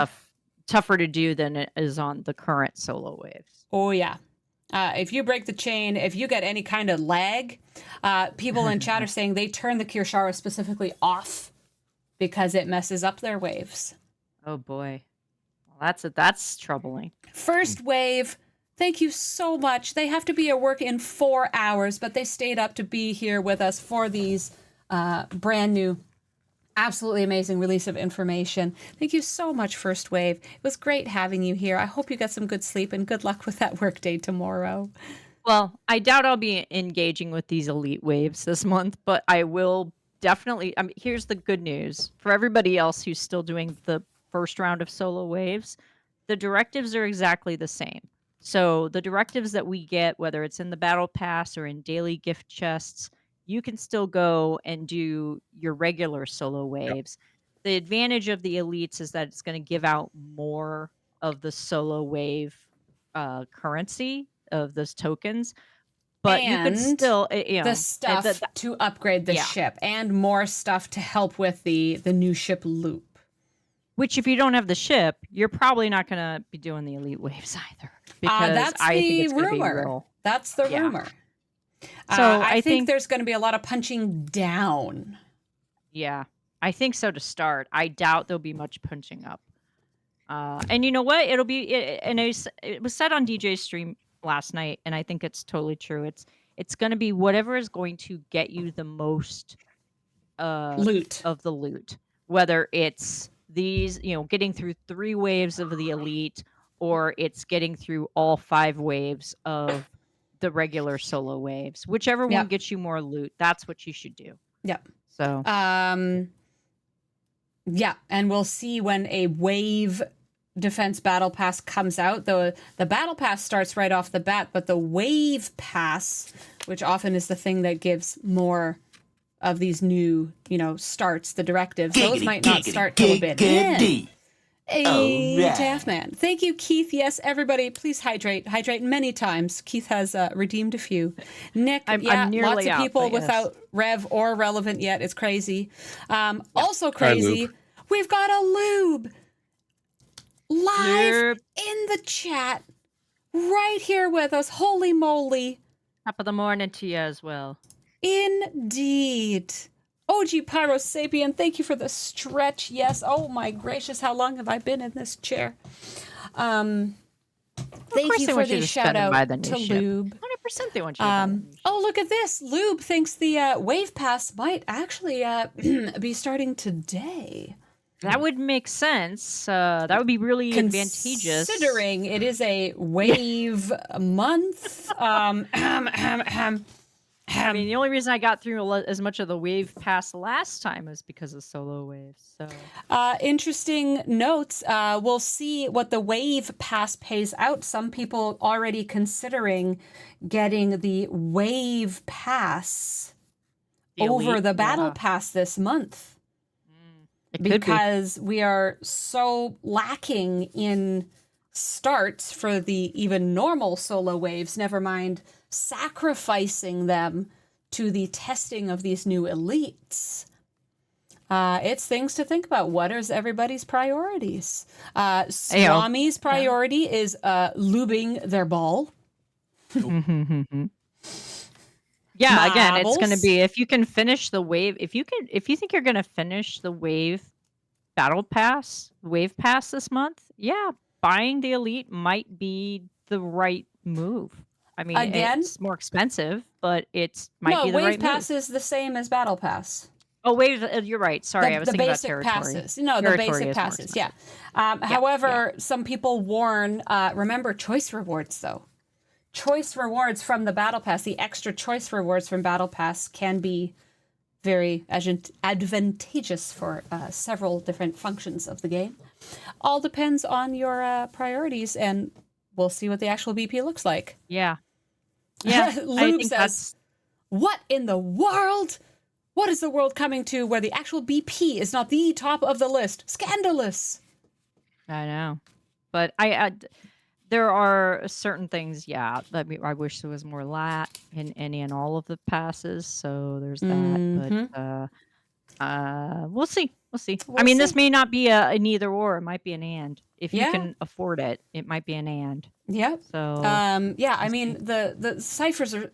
tougher to do than it is on the current solo waves. Oh, yeah. If you break the chain, if you get any kind of lag, people in chat are saying they turn the Kirshara specifically off because it messes up their waves. Oh, boy. Well, that's troubling. First wave, thank you so much. They have to be at work in 4 hours, but they stayed up to be here with us for these brand new, absolutely amazing release of information. Thank you so much, First Wave. It was great having you here. I hope you got some good sleep, and good luck with that workday tomorrow. Well, I doubt I'll be engaging with these elite waves this month, but I will definitely. I mean, here's the good news for everybody else who's still doing the first round of solo waves. The directives are exactly the same. So the directives that we get, whether it's in the battle pass or in daily gift chests, you can still go and do your regular solo waves. The advantage of the elites is that it's going to give out more of the solo wave currency of those tokens, but you could And still, the stuff to upgrade the ship, and more stuff to help with the new ship loop. Which, if you don't have the ship, you're probably not going to be doing the elite waves either, because That's I think the it's going to be rumor. real. That's the rumor. So I think there's going to be a lot of punching down. Yeah, I think so to start. I doubt there'll be much punching up. And you know what? It'll be, and it was said on DJ's stream last night, and I think it's totally true. It's going to be whatever is going to get you the most loot of the loot, whether it's these, getting through 3 waves of the elite, or it's getting through all 5 waves of the regular solo waves. Whichever one gets you more loot, that's what you should do. Yep. So yeah, and we'll see when a wave defense battle pass comes out. The battle pass starts right off the bat, but the wave pass, which often is the thing that gives more of these new, starts, the directives, those might not start till a bit in. Hey, Taffman. Thank you, Keith. Yes, everybody, please hydrate. Hydrate many times. Keith has redeemed a few. Nick, I'm lots of people out, without Rev or Relevant yet. It's crazy. Also crazy, we've got a lube live in the chat right here with us. Holy moly. Top of the morning to you as well. Indeed. OG Pyro Sapien, thank you for the stretch. Yes. Oh my gracious, how long have I been in this chair? Thank you for the shout out to Lube. 100% they want you to buy the new ship. Oh, look at this. Lube thinks the Wave Pass might actually be starting today. That would make sense. That would be really advantageous. Considering it is a wave month. I mean, the only reason I got through as much of the wave pass last time was because of solo waves. So Interesting notes. We'll see what the wave pass pays out. Some people already considering getting the wave pass the over elite, the battle yeah. pass this month. It could be. Because we are so lacking in starts for the even normal solo waves, never mind sacrificing them to the testing of these new elites. It's things to think about. What is everybody's priorities? Swami's priority is lubing their ball. Yeah, again, it's going to Marbles. be if you can finish the wave. If you think you're going to finish the wave wave pass this month, yeah, buying the elite might be the right move. I mean, Again? it's more expensive, but might No, be the wave right pass move. is the same as battle pass. Oh, wave! You're right. Sorry, I was The thinking about basic territory. passes. No, the Territory basic is more passes. Yeah. expensive. However, some people warn. Remember choice rewards, though. Choice rewards from the battle pass. The extra choice rewards from battle pass can be very advantageous for several different functions of the game. All depends on your priorities, and we'll see what the actual BP looks like. Yeah. Yeah. I Lube think says, "What in the world? What is the world coming to where the actual BP is not the top of the list? Scandalous." I know, but there are certain things. Yeah, I wish there was more lat in any and all of the passes. So there's that. But we'll see. We'll see. I mean, this may not be an either or. It might be an and. If you can afford it, it might be an and. Yep. So yeah, I mean the ciphers are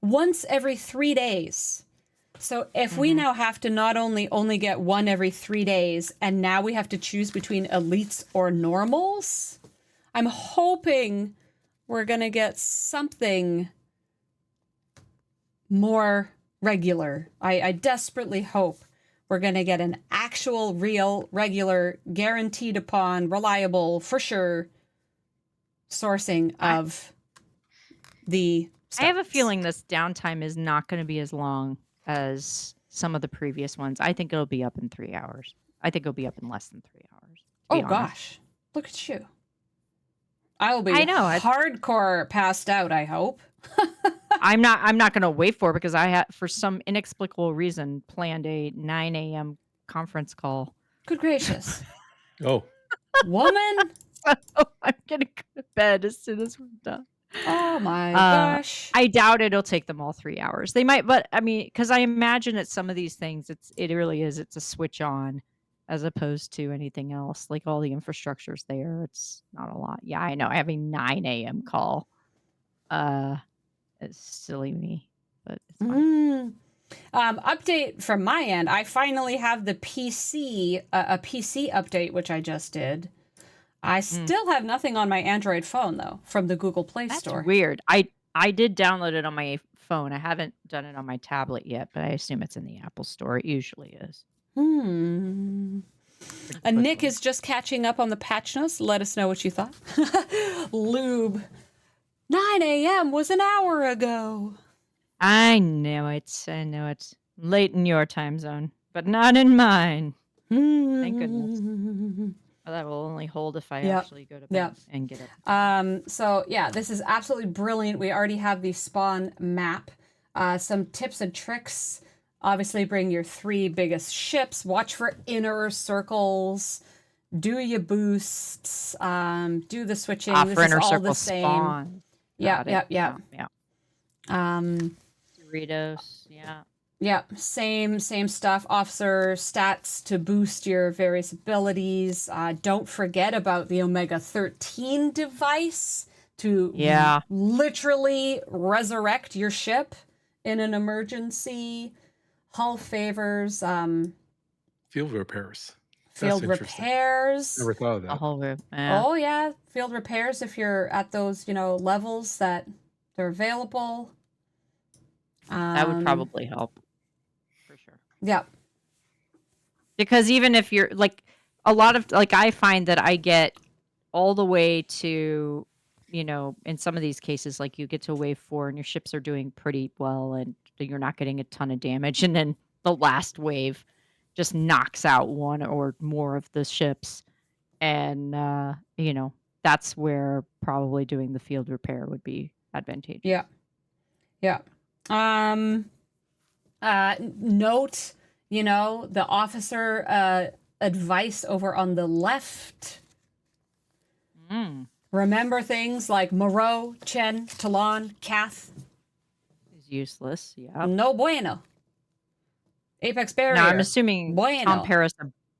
once every 3 days. So if we now have to not only get one every 3 days, and now we have to choose between elites or normals, I'm hoping we're gonna get something more regular. I desperately hope we're gonna get an actual, real, regular, guaranteed upon, reliable, for sure sourcing of the I have a stats. feeling this downtime is not going to be as long as some of the previous ones. I think it'll be up in 3 hours. I think it'll be up in less than 3 hours. Oh gosh, look at you. I will be hardcore passed out, I hope. I'm not going to wait for it because I had, for some inexplicable reason, planned a 9 a.m. conference call. Good gracious. Oh. Woman. So I'm going to go to bed as soon as we're done. Oh my gosh. I doubt it'll take them all 3 hours. They might, but I mean, because I imagine at some of these things, it really is. It's a switch on as opposed to anything else. Like all the infrastructure's there. It's not a lot. Yeah, I know. I have a 9 a.m. call. It's silly me, but it's fine. Update from my end. I finally have the PC, a PC update, which I just did. I still have nothing on my Android phone, though, from the Google Play Store. That's weird. I did download it on my phone. I haven't done it on my tablet yet, but I assume it's in the Apple Store. It usually is. Nick is just catching up on the patch notes. Let us know what you thought. Lube. 9 a.m. was an hour ago. I know it. I know it's late in your time zone, but not in mine. Thank goodness. Well, that will only hold if I actually go to bed and get up. So yeah, this is absolutely brilliant. We already have the spawn map. Some tips and tricks. Obviously, bring your 3 biggest ships. Watch for inner circles. Do your boosts. Do the switching. This For is inner all circle the same. spawn. Yeah. Doritos. Yeah. Yeah, same stuff. Officer stats to boost your various abilities. Don't forget about the Omega 13 device to literally resurrect your ship in an emergency. Hull favors. Field repairs. Field repairs. Never thought of that. Oh yeah, field repairs if you're at those levels that they're available. That would probably help. For sure. Yeah. Because even if you're like a lot of I find that I get all the way to in some of these cases, like you get to wave 4 and your ships are doing pretty well and you're not getting a ton of damage. And then the last wave just knocks out one or more of the ships. And, that's where probably doing the field repair would be advantageous. Yeah. Yeah. Note, the officer advice over on the left. Remember things like Moreau, Chen, Talon, Kath. Is useless. Yeah. No bueno. Apex barrier. Now I'm assuming bueno. Tom Paris.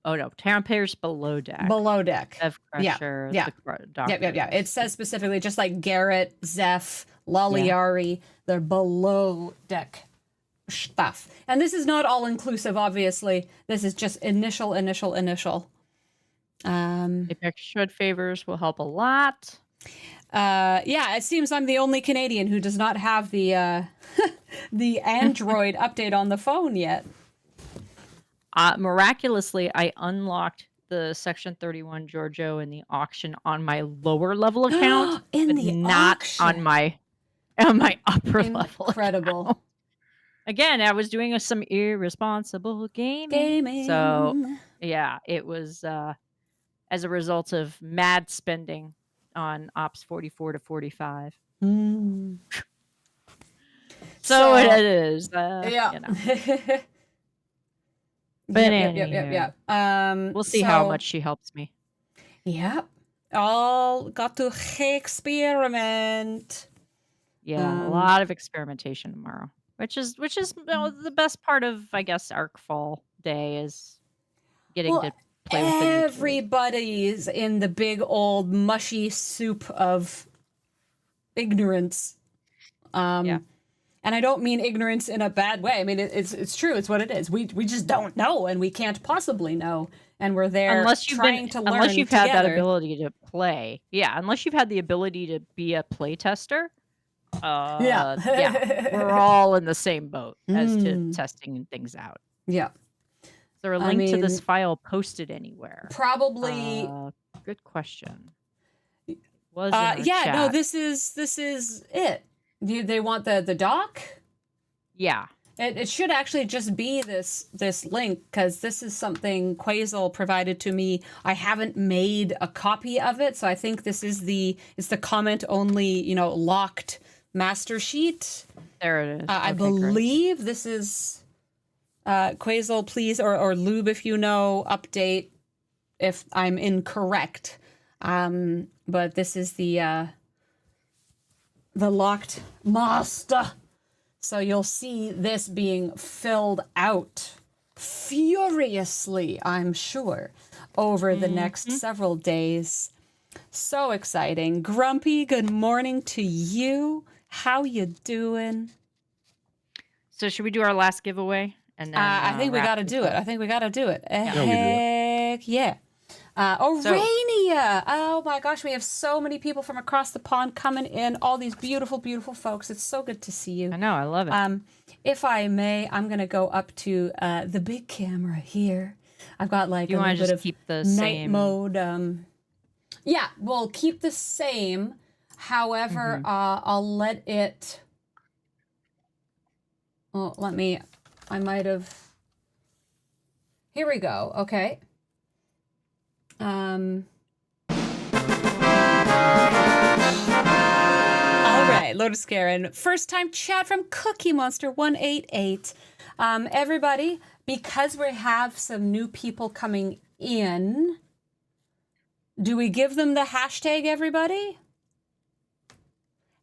Oh no, Tom Paris below deck. Below deck. F Crusher. Yeah. Yeah. It says specifically, just like Garrett, Zeph, Laliari, they're below deck stuff. And this is not all inclusive, obviously. This is just initial. Apex Shred favors will help a lot. It seems I'm the only Canadian who does not have the the Android update on the phone yet. Miraculously, I unlocked the Section 31 Giorgio in the auction on my lower level account, not auction. on my upper level. Incredible. Account. Again, I was doing some irresponsible gaming. So yeah, it was as a result of mad spending on Ops 44 to 45. So it is. But we'll see how much she helps me. Yep. All got to experiment. Yeah, a lot of experimentation tomorrow, which is the best part of, I guess, ARCFALL Day is getting to play with everybody's in the big old mushy soup of ignorance. And I don't mean ignorance in a bad way. I mean, it's true. It's what it is. We just don't know, and we can't possibly know. And we're there trying to learn unless you've together. had that ability to play. Yeah, unless you've had the ability to be a play tester. We're all in the same boat as to testing things out. Yeah. Is there a link to this file posted anywhere? Probably. Good question. No, this is it. They want the doc? Yeah. It should actually just be this link, because this is something Quasel provided to me. I haven't made a copy of it, so I think this is it's the comment only, locked master sheet. There it is. I believe this is Quasel, please, or Lube, if you know, update if I'm incorrect. But this is the locked master. So you'll see this being filled out furiously, I'm sure, over the next several days. So exciting. Grumpy, good morning to you. How you doing? So should we do our last giveaway? And then I think we got to do it. Heck yeah. Orania! Oh my gosh, we have so many people from across the pond coming in. All these beautiful, beautiful folks. It's so good to see you. I know, I love it. If I may, I'm going to go up to the big camera here. I've got like a little bit of keep the night same mode. Yeah, we'll keep the same. However, I'll let it... Well, I might have... Here we go. Okay. All right, Lotus Karen. First time chat from Cookie Monster 188. Everybody, because we have some new people coming in, do we give them the hashtag, everybody?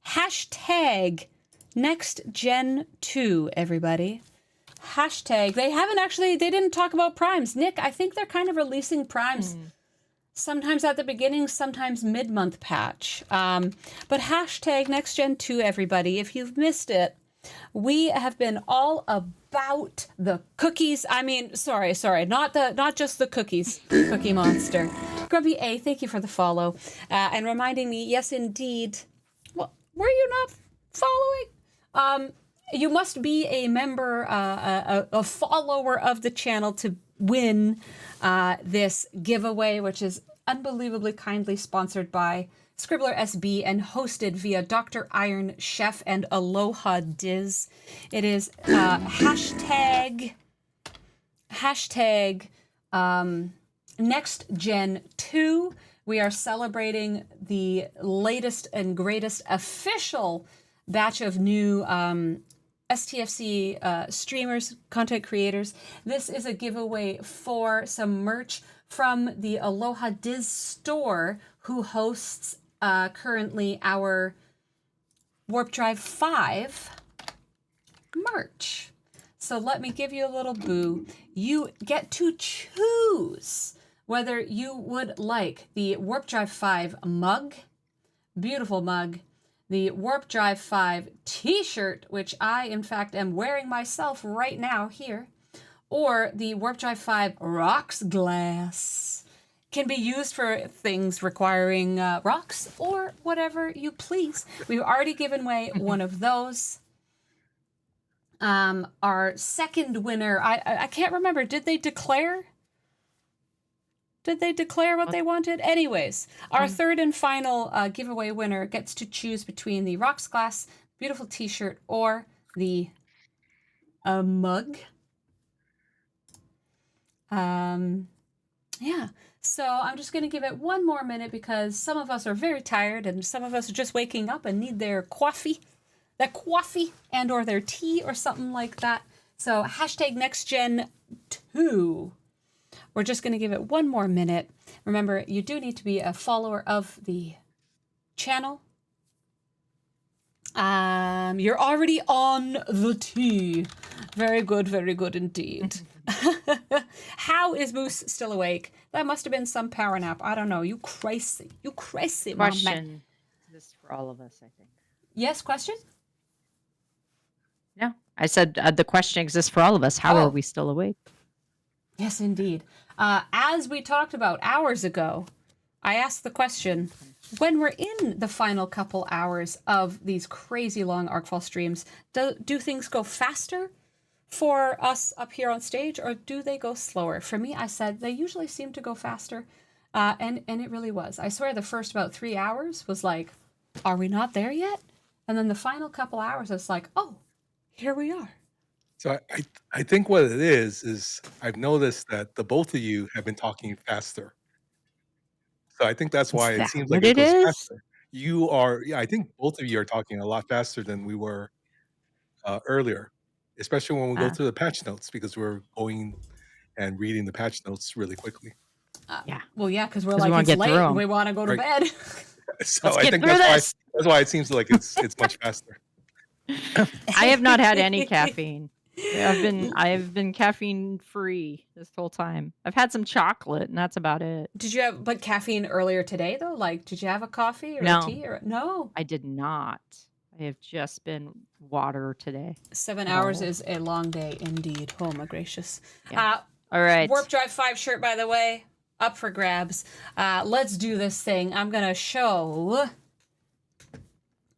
Hashtag NextGen2, everybody. Hashtag. They didn't talk about primes. Nick, I think they're kind of releasing primes sometimes at the beginning, sometimes mid-month patch. But hashtag NextGen2, everybody. If you've missed it, we have been all about the cookies. I mean, sorry, not just the cookies, Cookie Monster. Grumpy A, thank you for the follow. And reminding me, yes, indeed. Well, were you not following? You must be a member, a follower of the channel to win this giveaway, which is unbelievably kindly sponsored by Scribbler SB and hosted via Dr. Iron Chef and Aloha Diz. It is hashtag Next Gen 2. We are celebrating the latest and greatest official batch of new STFC streamers, content creators. This is a giveaway for some merch from the Aloha Diz store, who hosts currently our Warp Drive 5 merch. So let me give you a little boo. You get to choose whether you would like the Warp Drive 5 mug, beautiful mug, the Warp Drive 5 t-shirt, which I, in fact, am wearing myself right now here, or the Warp Drive 5 rocks glass. Can be used for things requiring rocks or whatever you please. We've already given away one of those. Our second winner, I can't remember, did they declare? Did they declare what they wanted? Anyways, our third and final giveaway winner gets to choose between the rocks glass, beautiful t-shirt, or the mug. Yeah, so I'm just going to give it one more minute because some of us are very tired and some of us are just waking up and need their coffee and or their tea or something like that. So hashtag NextGen2. We're just going to give it one more minute. Remember, you do need to be a follower of the channel. You're already on the tea. Very good indeed. How is Moose still awake? That must have been some power nap. I don't know. You crazy, Question. mom. This is for all of us, I think. Yes, question? No, I said the question exists for all of us. How are we still awake? Yes, indeed. As we talked about hours ago, I asked the question, when we're in the final couple hours of these crazy long ARCFALL streams, do things go faster for us up here on stage, or do they go slower? For me, I said they usually seem to go faster, and it really was. I swear the first about 3 hours was like, are we not there yet? And then the final couple hours, it's like, oh, here we are. So I think what it is I've noticed that the both of you have been talking faster. So I think that's why it seems like it goes faster. You are, yeah, I think both of you are talking a lot faster than we were earlier, especially when we go through the patch notes, because we're going and reading the patch notes really quickly. Yeah. Well, yeah, because we're 'Cause we like, wanna it's get late through and 'em. we want to go to Right. bed. So Let's I get think through that's this. why it seems like it's much faster. I have not had any caffeine. I've been caffeine free this whole time. I've had some chocolate, and that's about it. Did you have caffeine earlier today though? Like, did you have a coffee or a No. tea or no? I did not. I have just been water today. 7 hours is a long day indeed. Oh my gracious. Yeah. All right. Warp Drive 5 shirt, by the way, up for grabs. Let's do this thing. I'm gonna show.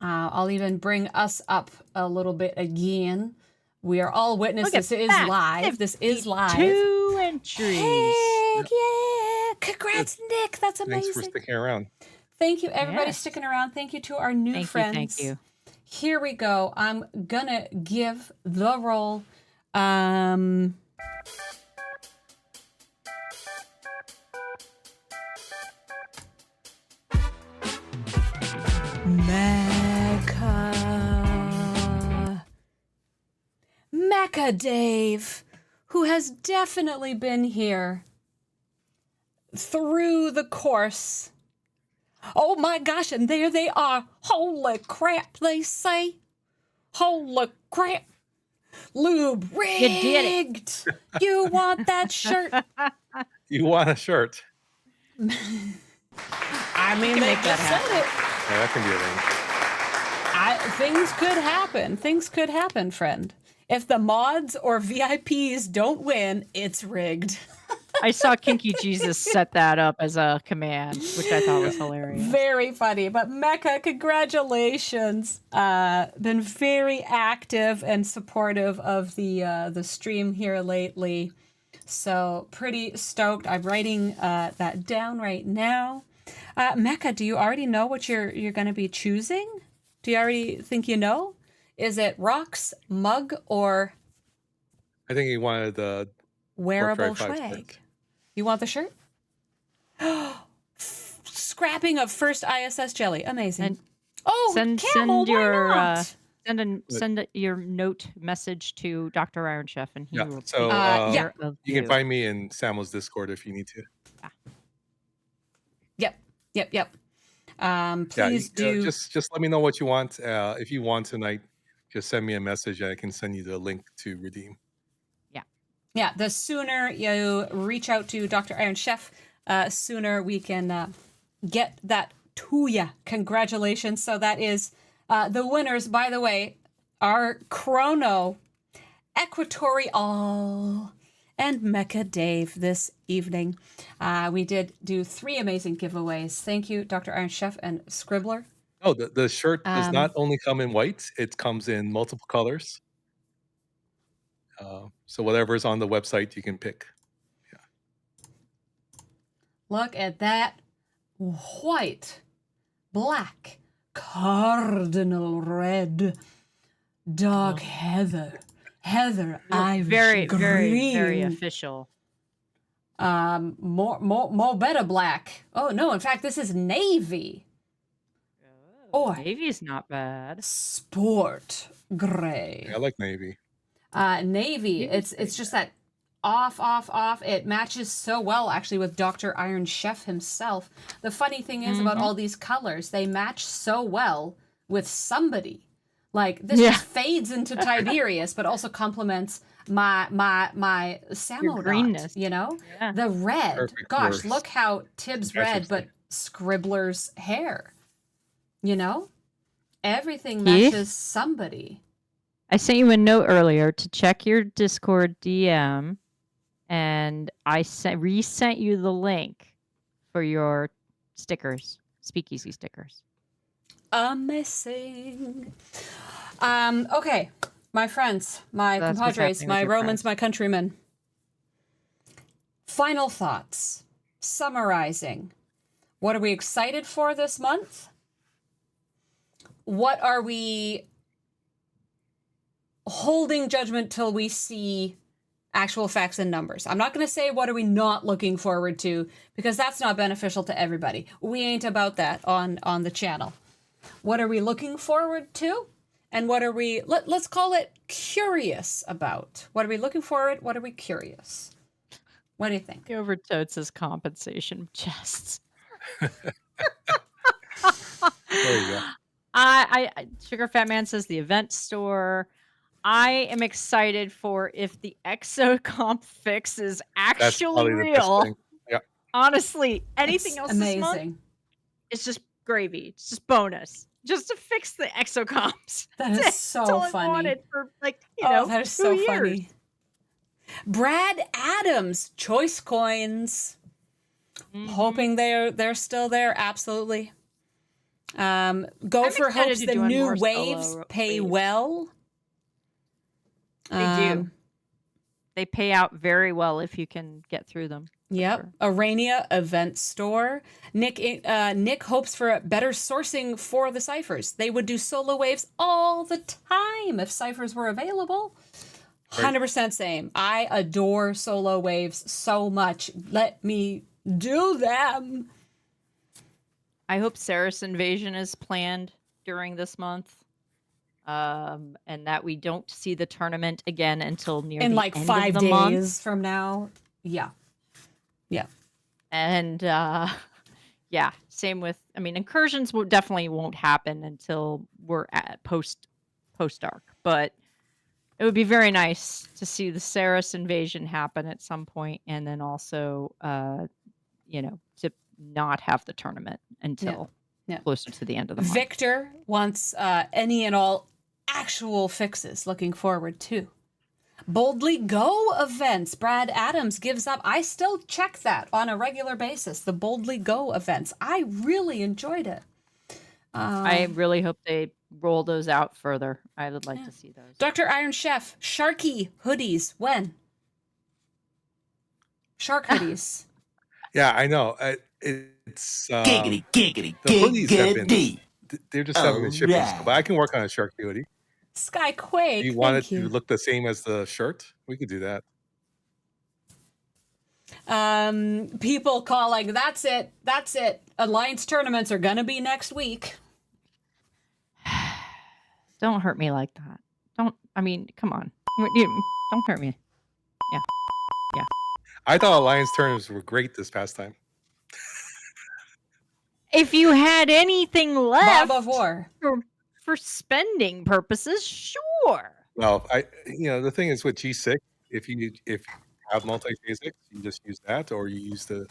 I'll even bring us up a little bit again. We are all witness. Look at This is that. live. This is live. 2 entries. Heck yeah! Congrats, Nick. That's amazing. Thanks for sticking around. Thank you, everybody, Yes. sticking around. Thank you to our new friends. Thank you. Here we go. I'm gonna give the roll. Mecha Dave, who has definitely been here through the course. Oh my gosh, and there they are. Holy crap, they say. Holy crap. Lube rigged. You did it. You want that shirt? You want a shirt? I mean, they make that just said it. Yeah, that can be arranged. Things could happen. Things could happen, friend. If the mods or VIPs don't win, it's rigged. I saw Kinky Jesus set that up as a command, which I thought was hilarious. Very funny. But Mecha, congratulations. Been very active and supportive of the stream here lately. So pretty stoked. I'm writing that down right now. Mecca, do you already know what you're going to be choosing? Do you already think you know? Is it rocks, mug, or I think he wanted the Warp Drive wearable 5 swag? shirt. You want the shirt? Scrapping of first ISS jelly. Amazing. And Oh, send Camel, send why your not? send your note message to Dr. Iron Chef, and he Yeah. will take So Yeah. care of you can you. find me in Samuel's Discord if you need to. Yep. Yeah, Please do. just let me know what you want. If you want tonight, just send me a message and I can send you the link to redeem. Yeah, the sooner you reach out to Dr. Iron Chef, sooner we can get that to ya. Congratulations. So that is the winners, by the way, are Chrono, Equatorial, and Mecha Dave this evening. We did do 3 amazing giveaways. Thank you, Dr. Iron Chef and Scribbler. Oh, the shirt does not only come in white, it comes in multiple colors. So whatever's on the website, you can pick. Look at that white, black, cardinal red, dog heather, Irish Very, green. very, very official. More better black. Oh no, in fact, this is navy. Or Navy's not bad. sport gray. I like navy. Navy, it's just that off. It matches so well actually with Dr. Iron Chef himself. The funny thing is about all these colors, they match so well with somebody. Like this just fades into Tiberius, but also complements my Samo greenness. you know? Yeah. The red. Perfect Gosh, words. look how Tibbs red, but Scribbler's hair. You know? Everything matches somebody. I sent you a note earlier to check your Discord DM, and I resent you the link for your stickers, speakeasy stickers. Amazing. Okay, my friends, my compadres, my Romans, my countrymen. Final thoughts. Summarizing. What are we excited for this month? What are we holding judgment till we see actual facts and numbers? I'm not going to say what are we not looking forward to, because that's not beneficial to everybody. We ain't about that on the channel. What are we looking forward to? And what are we, let's call it curious about? What are we looking forward? What are we curious? What do you think? He overtotes his compensation chests. There you go. Sugar Fat Man says the event store. I am excited for if the exocomp fix is actually real. Yeah. Honestly, anything It's else amazing. this month, it's just gravy. It's just bonus. Just to fix the exocomps. That is so That's all funny. I wanted for that is so 2 years. funny. Brad Adams, choice coins. Hoping they're still there. Absolutely. Gopher hopes the new waves pay well. They do. They pay out very well if you can get through them. Yep. Sure. Arania event store. Nick hopes for better sourcing for the ciphers. They would do solo waves all the time if ciphers were available. 100% same. I adore solo waves so much. Let me do them. I hope Saris Invasion is planned during this month. And that we don't see the tournament again until near in the like end 5 of the month. days from now. Yeah. And yeah, same with, incursions definitely won't happen until we're at post dark, but it would be very nice to see the Saris Invasion happen at some point, and then also to not have the tournament until closer to the end of the month. Victor wants any and all actual fixes. Looking forward to Boldly Go events. Brad Adams gives up. I still check that on a regular basis. The Boldly Go events. I really enjoyed it. I really hope they roll those out further. I would like to see those. Dr. Iron Chef, Sharky hoodies. When? Shark hoodies. Yeah, I know. It's Giggity, giggity, the hoodies have been. giggity. They just haven't been shipping. So, but I Alright. can work on a shark hoodie. Sky Do Quake, you want it thank to you. look the same as the shirt? We could do that. People calling, that's it. Alliance tournaments are gonna be next week. Don't hurt me like that. Come on. Don't hurt me. I thought Alliance tournaments were great this past time. If you had anything Bob left of War. for spending purposes, sure. Well, the thing is with G6, if you have multi-phasics, you just use that, or you use the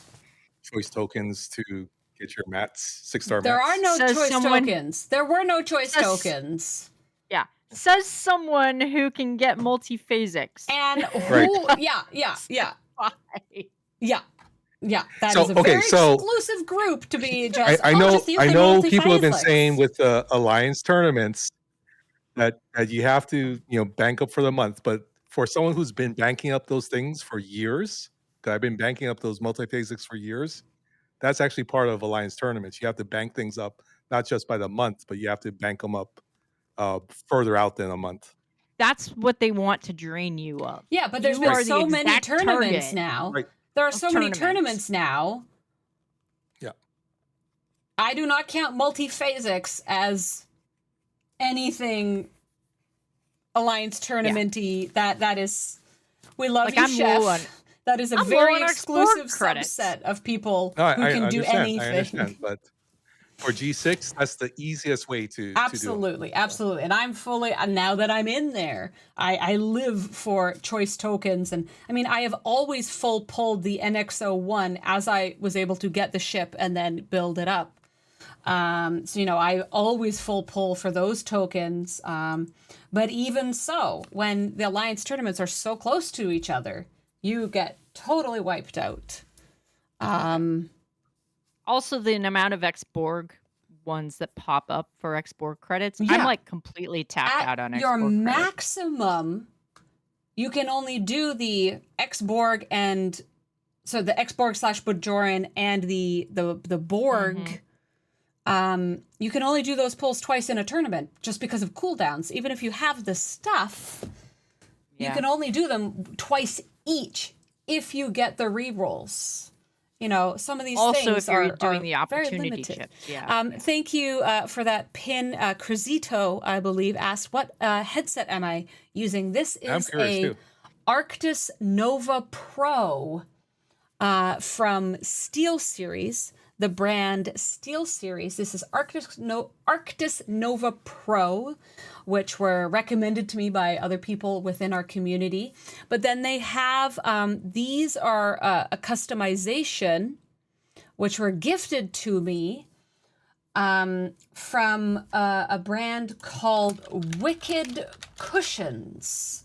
choice tokens to get your mats, 6-star There mats. are no Says choice someone- tokens. There were no choice Says- tokens. Yeah. Says someone who can get multiphasics. And Right. who? Yeah. That So, is a okay, very so- exclusive group to be just. I know just using I know people have been multi-phasics. saying with the Alliance tournaments that you have to bank up for the month, but for someone who's been banking up those things for years, because I've been banking up those multi-phasics for years, that's actually part of Alliance tournaments. You have to bank things up not just by the month, but you have to bank them up further out than a month. That's what they want to drain you of. Yeah, but there's You been are the so many exact tournaments target. now. Right. There are of so many tournaments. tournaments now. Yeah. I do not count multi-phasics as anything Alliance tournament-y. That is, we love Like, you, I'm Chef. low on- That is a I'm low very on our exclusive sport credits. subset of people No, who I can do understand. anything. I understand, but for G6, that's the easiest way to do it. Absolutely. And I'm fully, now that I'm in there, I live for choice tokens. And I mean, I have always full pulled the NX01 as I was able to get the ship and then build it up. I always full pull for those tokens. But even so, when the Alliance tournaments are so close to each other, you get totally wiped out. Also, the amount of X-Borg ones that pop up for X-Borg credits, Yeah. I'm like completely tapped out on your X-Borg credits. maximum, you can only do the X-Borg and so the X-Borg / Bajoran and the Borg. You can only do those pulls twice in a tournament just because of cooldowns. Even if you have the stuff, you Yeah. can only do them twice each if you get the rerolls. Some of these Also, things if you're are doing the very opportunity limited. chips. Yeah. Thank you for that pin. Crazito, I believe, asked, what headset am I using? This I'm is curious, a too. Arctis Nova Pro from Steel Series, the brand Steel Series. This is Arctis Nova Pro, which were recommended to me by other people within our community. But then they have, these are a customization, which were gifted to me from a brand called Wicked Cushions.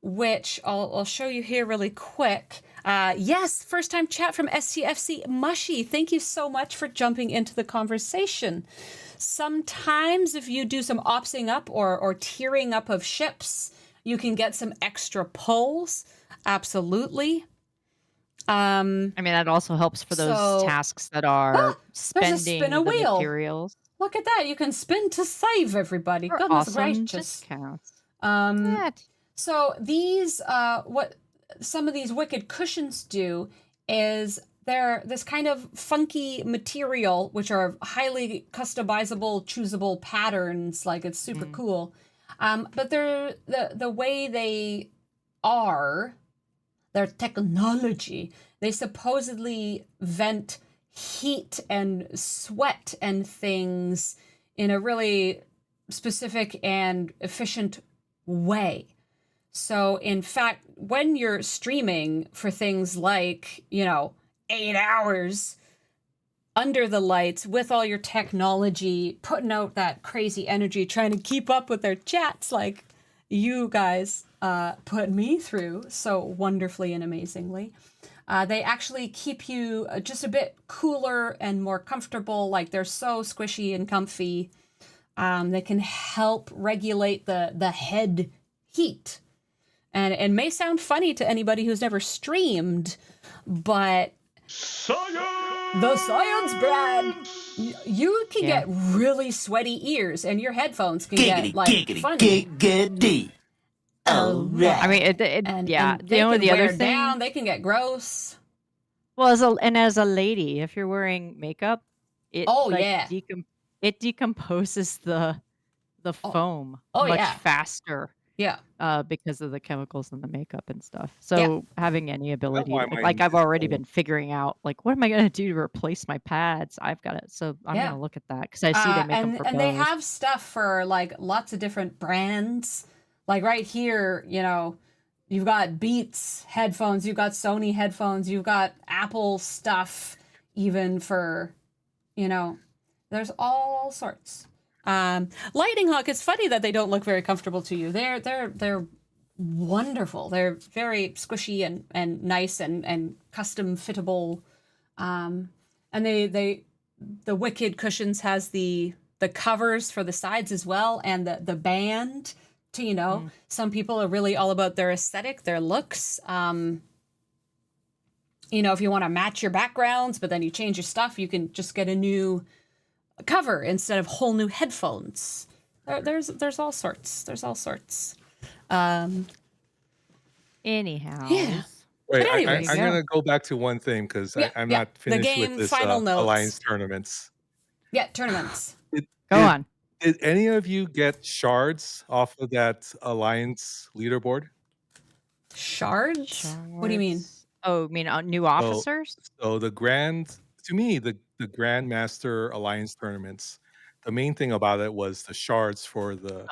Which I'll show you here really quick. Yes, first time chat from STFC Mushy. Thank you so much for jumping into the conversation. Sometimes if you do some opsing up or tiering up of ships, you can get some extra pulls. Absolutely. That also helps for those so- tasks that are spending spin a the wheel. materials. Look at that. You can spin to save everybody. For Goodness awesome gracious. discounts. Um, So these, what some of these Wicked Cushions do is they're this kind of funky material, which are highly customizable, choosable patterns. Like it's super cool. But they're the way they are, their technology, they supposedly vent heat and sweat and things in a really specific and efficient way. So, in fact, when you're streaming for things like, 8 hours under the lights with all your technology, putting out that crazy energy, trying to keep up with their chats like you guys put me through so wonderfully and amazingly, they actually keep you just a bit cooler and more comfortable. Like they're so squishy and comfy. They can help regulate the head heat And it may sound funny to anybody who's never streamed, but the science brand, you can get really sweaty ears, and your headphones can get like funny. Giggity. All right. I mean, And the only can other wear thing. down. They can get gross. Well, as a lady, if you're wearing makeup, it it decomposes the foam much faster. Yeah. Because of the chemicals in the makeup and stuff. Yeah. So having any ability, why mine like I've is already foam. been figuring out, like, what am I going to do to replace my pads? I've got it. So I'm Yeah. going to look at that because I see they make them for and they bows. have stuff for like lots of different brands. Like right here, you know, you've got Beats headphones, you've got Sony headphones, you've got Apple stuff, even for, you know, there's all sorts. Lightning Hawk, it's funny that they don't look very comfortable to you. They're wonderful. They're very squishy and nice and custom fittable. And the Wicked cushions has the covers for the sides as well, and the band to, you know, some people are really all about their aesthetic, their looks. You know, if you want to match your backgrounds, but then you change your stuff, you can just get a new cover instead of whole new headphones. There's all sorts. There's all sorts. Anyhow. Yeah. Wait, But anyways, I'm going to go back to one thing because I'm not finished with this final notes. Alliance tournaments. Yeah, tournaments. Go on. Did any of you get shards off of that Alliance leaderboard? Shards? What do you mean? Oh, you mean new officers? So the Grandmaster Alliance tournaments, the main thing about it was the shards for the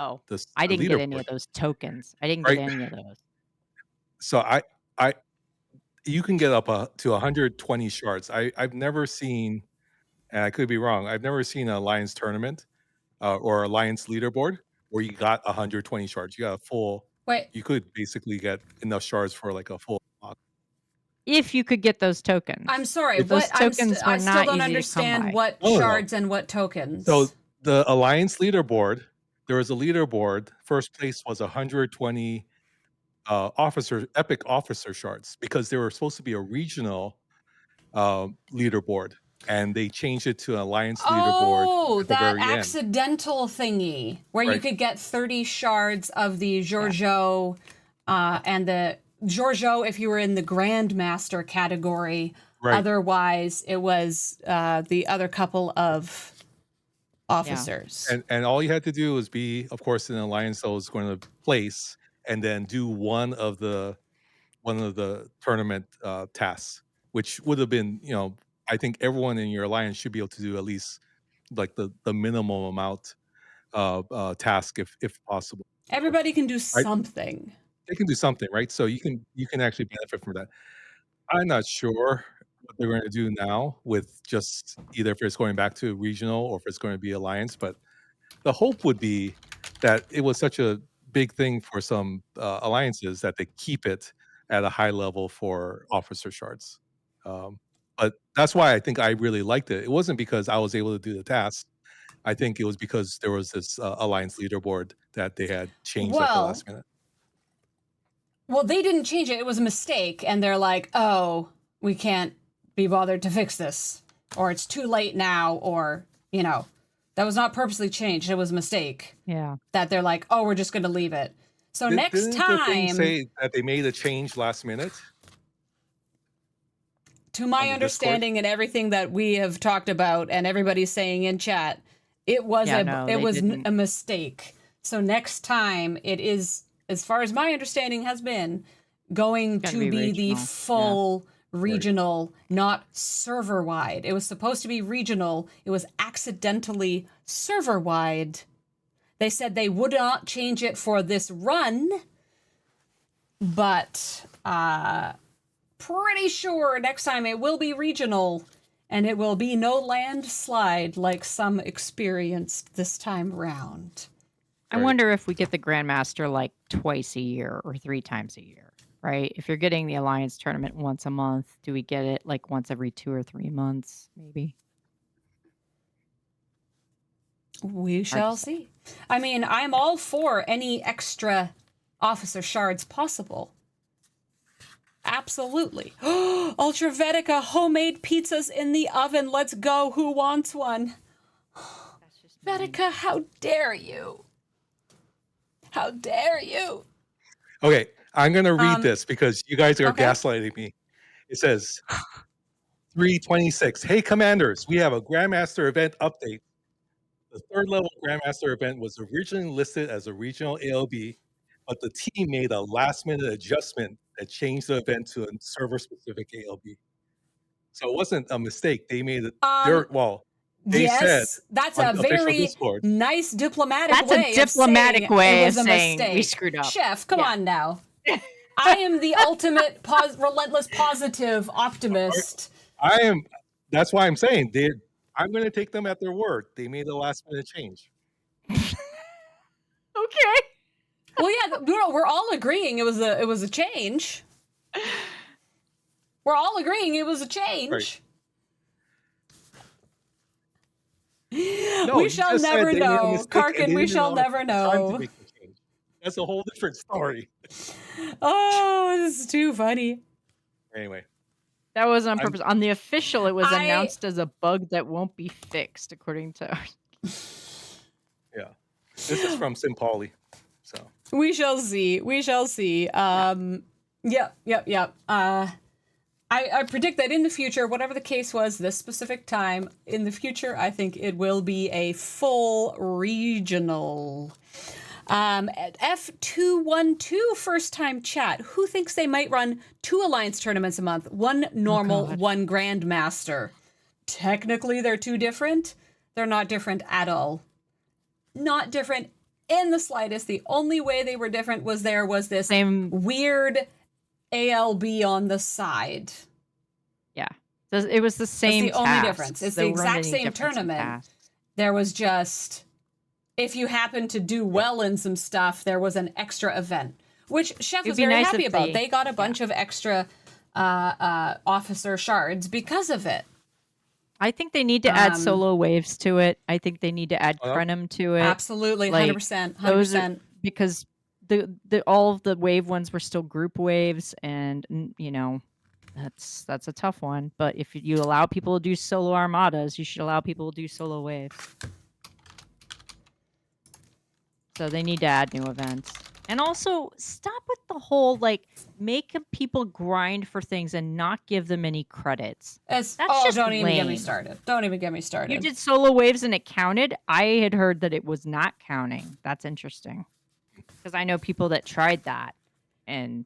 I didn't get any leaderboard. of those tokens. I didn't get any of those. So you can get up to 120 shards. I've never seen, and I could be wrong, I've never seen an Alliance tournament or Alliance leaderboard where you got 120 shards. You got a full. Wait. You could basically get enough shards for like a full block. If you could get those tokens. I'm sorry. If those tokens I were still not don't easy to come understand by. what shards and what tokens. So the Alliance leaderboard, there was a leaderboard. First place was 120 epic officer shards, because they were supposed to be a regional leaderboard, and they changed it to an Alliance leaderboard at the very end. Accidental thingy where you could get 30 shards of the Giorgio and the Giorgio if you were in the Grandmaster category. Right. Otherwise, it was the other couple of officers. Yeah. And all you had to do was be, of course, an Alliance that was going to place, and then do one of the tournament tasks, which would have been, you know, I think everyone in your Alliance should be able to do at least like the minimum amount of task if possible. Everybody can do something. They can do something, right? So you can actually benefit from that. I'm not sure what they're going to do now with just either if it's going back to regional or if it's going to be Alliance, but the hope would be that it was such a big thing for some alliances that they keep it at a high level for officer shards. But that's why I think I really liked it. It wasn't because I was able to do the task. I think it was because there was this Alliance leaderboard that they had changed at the last minute. Well, they didn't change it. It was a mistake. And they're like, oh, we can't be bothered to fix this. Or it's too late now. Or, you know, that was not purposely changed. It was a mistake. Yeah. That they're like, oh, we're just going to leave it. So next time. The thing say that they made a change last minute? To my understanding and everything that we have talked about and everybody's saying in chat, it was a mistake. So next time it is, as far as my understanding has been, going to be the full regional, not server wide. It was supposed to be regional. It was accidentally server wide. They said they would not change it for this run, but pretty sure next time it will be regional, and it will be no landslide like some experienced this time around. I wonder if we get the Grandmaster like twice a year or 3 times a year, right? If you're getting the Alliance tournament once a month, do we get it like once every 2 or 3 months, maybe? We shall see. I mean, I'm all for any extra officer shards possible. Absolutely. Ultra Vetica homemade pizzas in the oven. Let's go. Who wants one? Vetica, how dare you? How dare you? Okay, I'm going to read this because you guys are okay. gaslighting me. It says 326. Hey, commanders, we have a Grandmaster event update. The third level Grandmaster event was originally listed as a regional ALB, but the team made a last minute adjustment that changed the event to a server specific ALB. So it wasn't a mistake. They made it they said yes, that's on a the official very Discord. nice diplomatic That's way a diplomatic of saying way it was of a saying mistake. we screwed up. Chef, come Yeah. on now. I am the ultimate relentless positive optimist. That's why I'm saying I'm going to take them at their word. They made a last minute change. Okay. Well, yeah, we're all agreeing it was a change. We're all agreeing it was a change. Right. No, we you shall just said never they made a know. mistake and Karkin, they we didn't shall wanna never take the time to know. make the change. That's a whole different story. Oh, this is too funny. Anyway, That was on purpose. On the official, it was announced as a bug that won't be fixed, according to yeah, this is from Simpoli. So We shall see. We shall see. Yep. I predict that in the future, whatever the case was this specific time, in the future, I think it will be a full regional. At F212 first time chat, who thinks they might run 2 alliance tournaments a month? One normal, one grandmaster. Technically, they're 2 different. They're not different at all. Not different in the slightest. The only way they were different was there was this weird ALB on the side. Yeah. It was the same That's the only difference. It's the exact same tournament. Tasks. There was just, if you happen to do well in some stuff, there was an extra event, which Chef was very happy about. They got a bunch of extra officer shards because of it. I think they need to add solo waves to it. I think they need to add Crenum to it. Absolutely, 100%. 100%. Because all of the wave ones were still group waves, and you know, that's a tough one. But if you allow people to do solo armadas, you should allow people to do solo waves. So they need to add new events. And also stop with the whole make people grind for things and not give them any credits. That's just don't even get me lame. started. Don't even get me started. You did solo waves and it counted. I had heard that it was not counting. That's interesting. Because I know people that tried that, and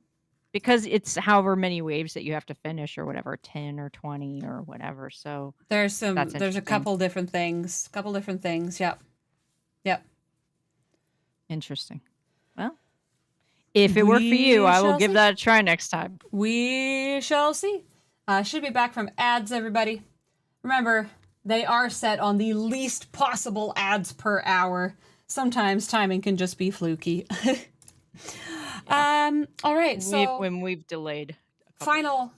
because it's however many waves that you have to finish or whatever, 10 or 20 or whatever. So there's a couple different things. Yep. Interesting. Well, if it worked for you, I will give that a try next time. We shall see. Should be back from ads, everybody. Remember, they are set on the least possible ads per hour. Sometimes timing can just be fluky. All right, so when we've delayed. Final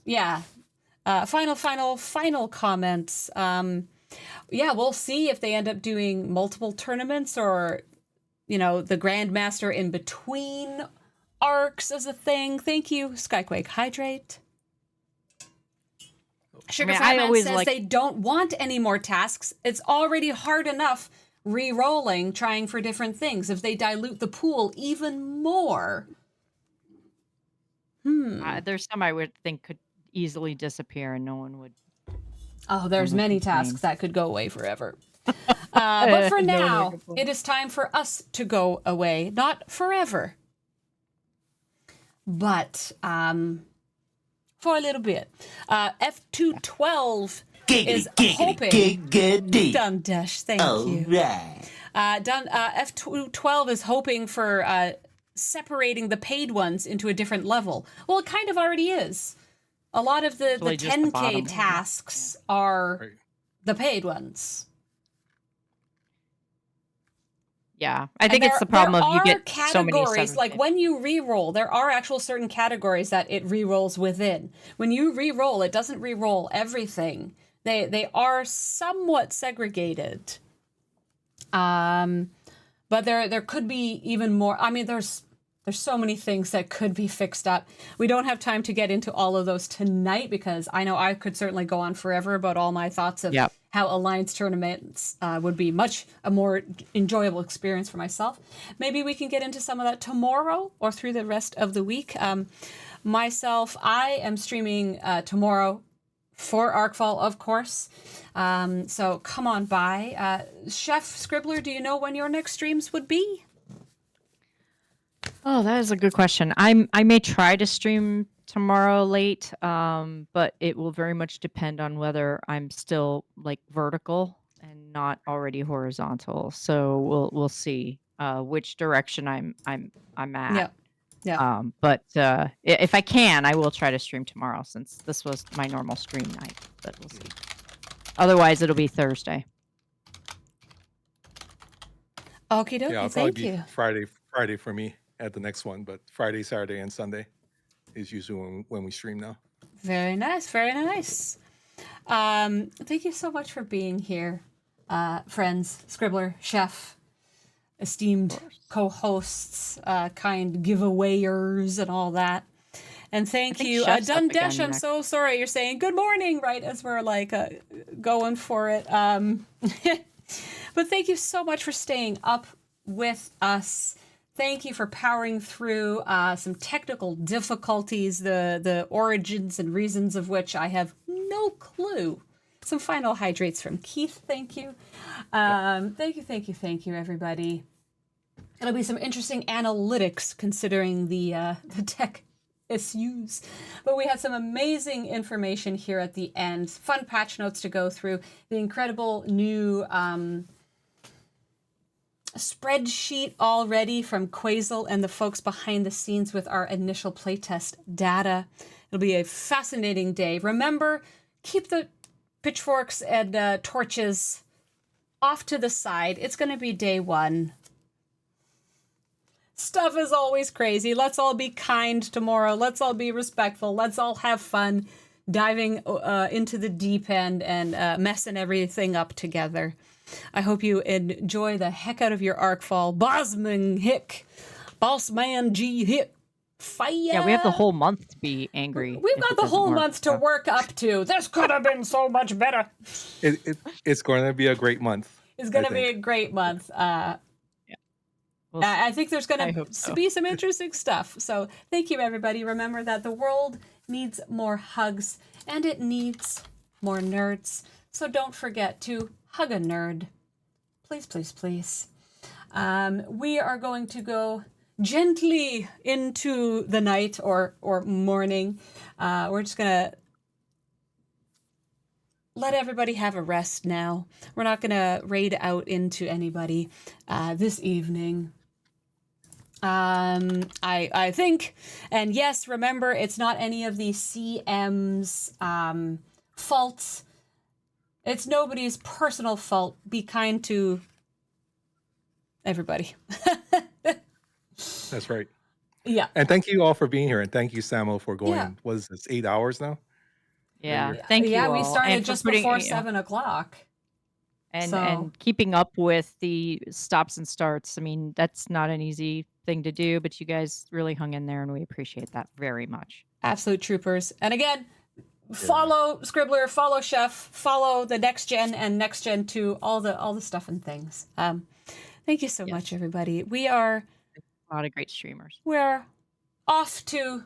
comments. We'll see if they end up doing multiple tournaments or, the Grandmaster in between arcs as a thing. Thank you, Skyquake Hydrate. Sugar Fat Man says they don't want any more tasks. It's already hard enough re-rolling, trying for different things. If they dilute the pool even more. There's some I would think could easily disappear and no one would. Oh, there's many tasks that could go away forever. But for now, it is time for us to go away. Not forever, but for a little bit. F212 is hoping. Dundash, thank you. Right. F212 is hoping for separating the paid ones into a different level. Well, it kind of already is. A lot of the 10K tasks are the paid ones. Yeah, I think it's the problem of you get so many categories. Like when you re-roll, there are actual certain categories that it re-rolls within. When you re-roll, it doesn't re-roll everything. They are somewhat segregated. But there could be even more. I mean, there's There's so many things that could be fixed up. We don't have time to get into all of those tonight because I know I could certainly go on forever about all my thoughts of Yep. how Alliance tournaments would be a more enjoyable experience for myself. Maybe we can get into some of that tomorrow or through the rest of the week. Myself, I am streaming tomorrow for ARCFALL, of course. So come on by. Chef Scribbler, do you know when your next streams would be? Oh, that is a good question. I may try to stream tomorrow late, but it will very much depend on whether I'm still like vertical and not already horizontal. So we'll see which direction I'm at. Yeah. But if I can, I will try to stream tomorrow since this was my normal stream night. But we'll see. Otherwise, it'll be Thursday. Okie dokie, Yeah, it'll probably thank be you. Friday for me at the next one, but Friday, Saturday, and Sunday is usually when we stream now. Very nice, very nice. Thank you so much for being here, friends, Scribbler, Chef, esteemed co-hosts, kind giveawayers, and all that. And thank think you, Chef's up Dundesh. again I'm next. so sorry. You're saying good morning right as we're like going for it. But thank you so much for staying up with us. Thank you for powering through some technical difficulties, the origins and reasons of which I have no clue. Some final hydrates from Keith. Thank you. Thank you, everybody. It'll be some interesting analytics considering the tech issues. But we had some amazing information here at the end. Fun patch notes to go through. The incredible new spreadsheet already from Quasel and the folks behind the scenes with our initial playtest data. It'll be a fascinating day. Remember, keep the pitchforks and torches off to the side. It's going to be day one. Stuff is always crazy. Let's all be kind tomorrow. Let's all be respectful. Let's all have fun diving into the deep end and messing everything up together. I hope you enjoy the heck out of your ARCFALL. Bosman Hick. Bossman G Hick. Fire. Yeah, we have the whole month to be angry. We've if got it the doesn't whole work, month to so. work up to. This could have been so much better. It's going to be a great month. It's going I to be a think. great month. We'll see. I think there's I going hope to so. be some interesting stuff. So thank you, everybody. Remember that the world needs more hugs and it needs more nerds. So don't forget to hug a nerd. Please, please, please. We are going to go gently into the night or morning. We're just going to let everybody have a rest now. We're not going to raid out into anybody this evening. I think, and yes, remember, it's not any of the CM's faults. It's nobody's personal fault. Be kind to everybody. That's right. Yeah. And thank you all for being here. And thank you, Samo, for going, Yeah. what is this, 8 hours now? Yeah, You're- thank you. Yeah, we all. started And for just putting- before you know, 7 o'clock. and So- keeping up with the stops and starts. I mean, that's not an easy thing to do, but you guys really hung in there, and we appreciate that very much. Absolute troopers. And again, follow Scribbler, follow Chef, follow the Next Gen and Next Gen 2, all the stuff and things. Thank you so much, everybody. We're A lot of great streamers. off to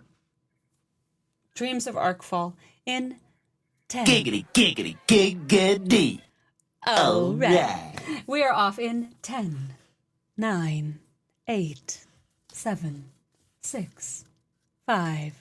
Dreams of ARCFALL in 10. Giggity, giggity, giggity. All right. Alright. We are off in 10, 9, 8, 7, 6, 5,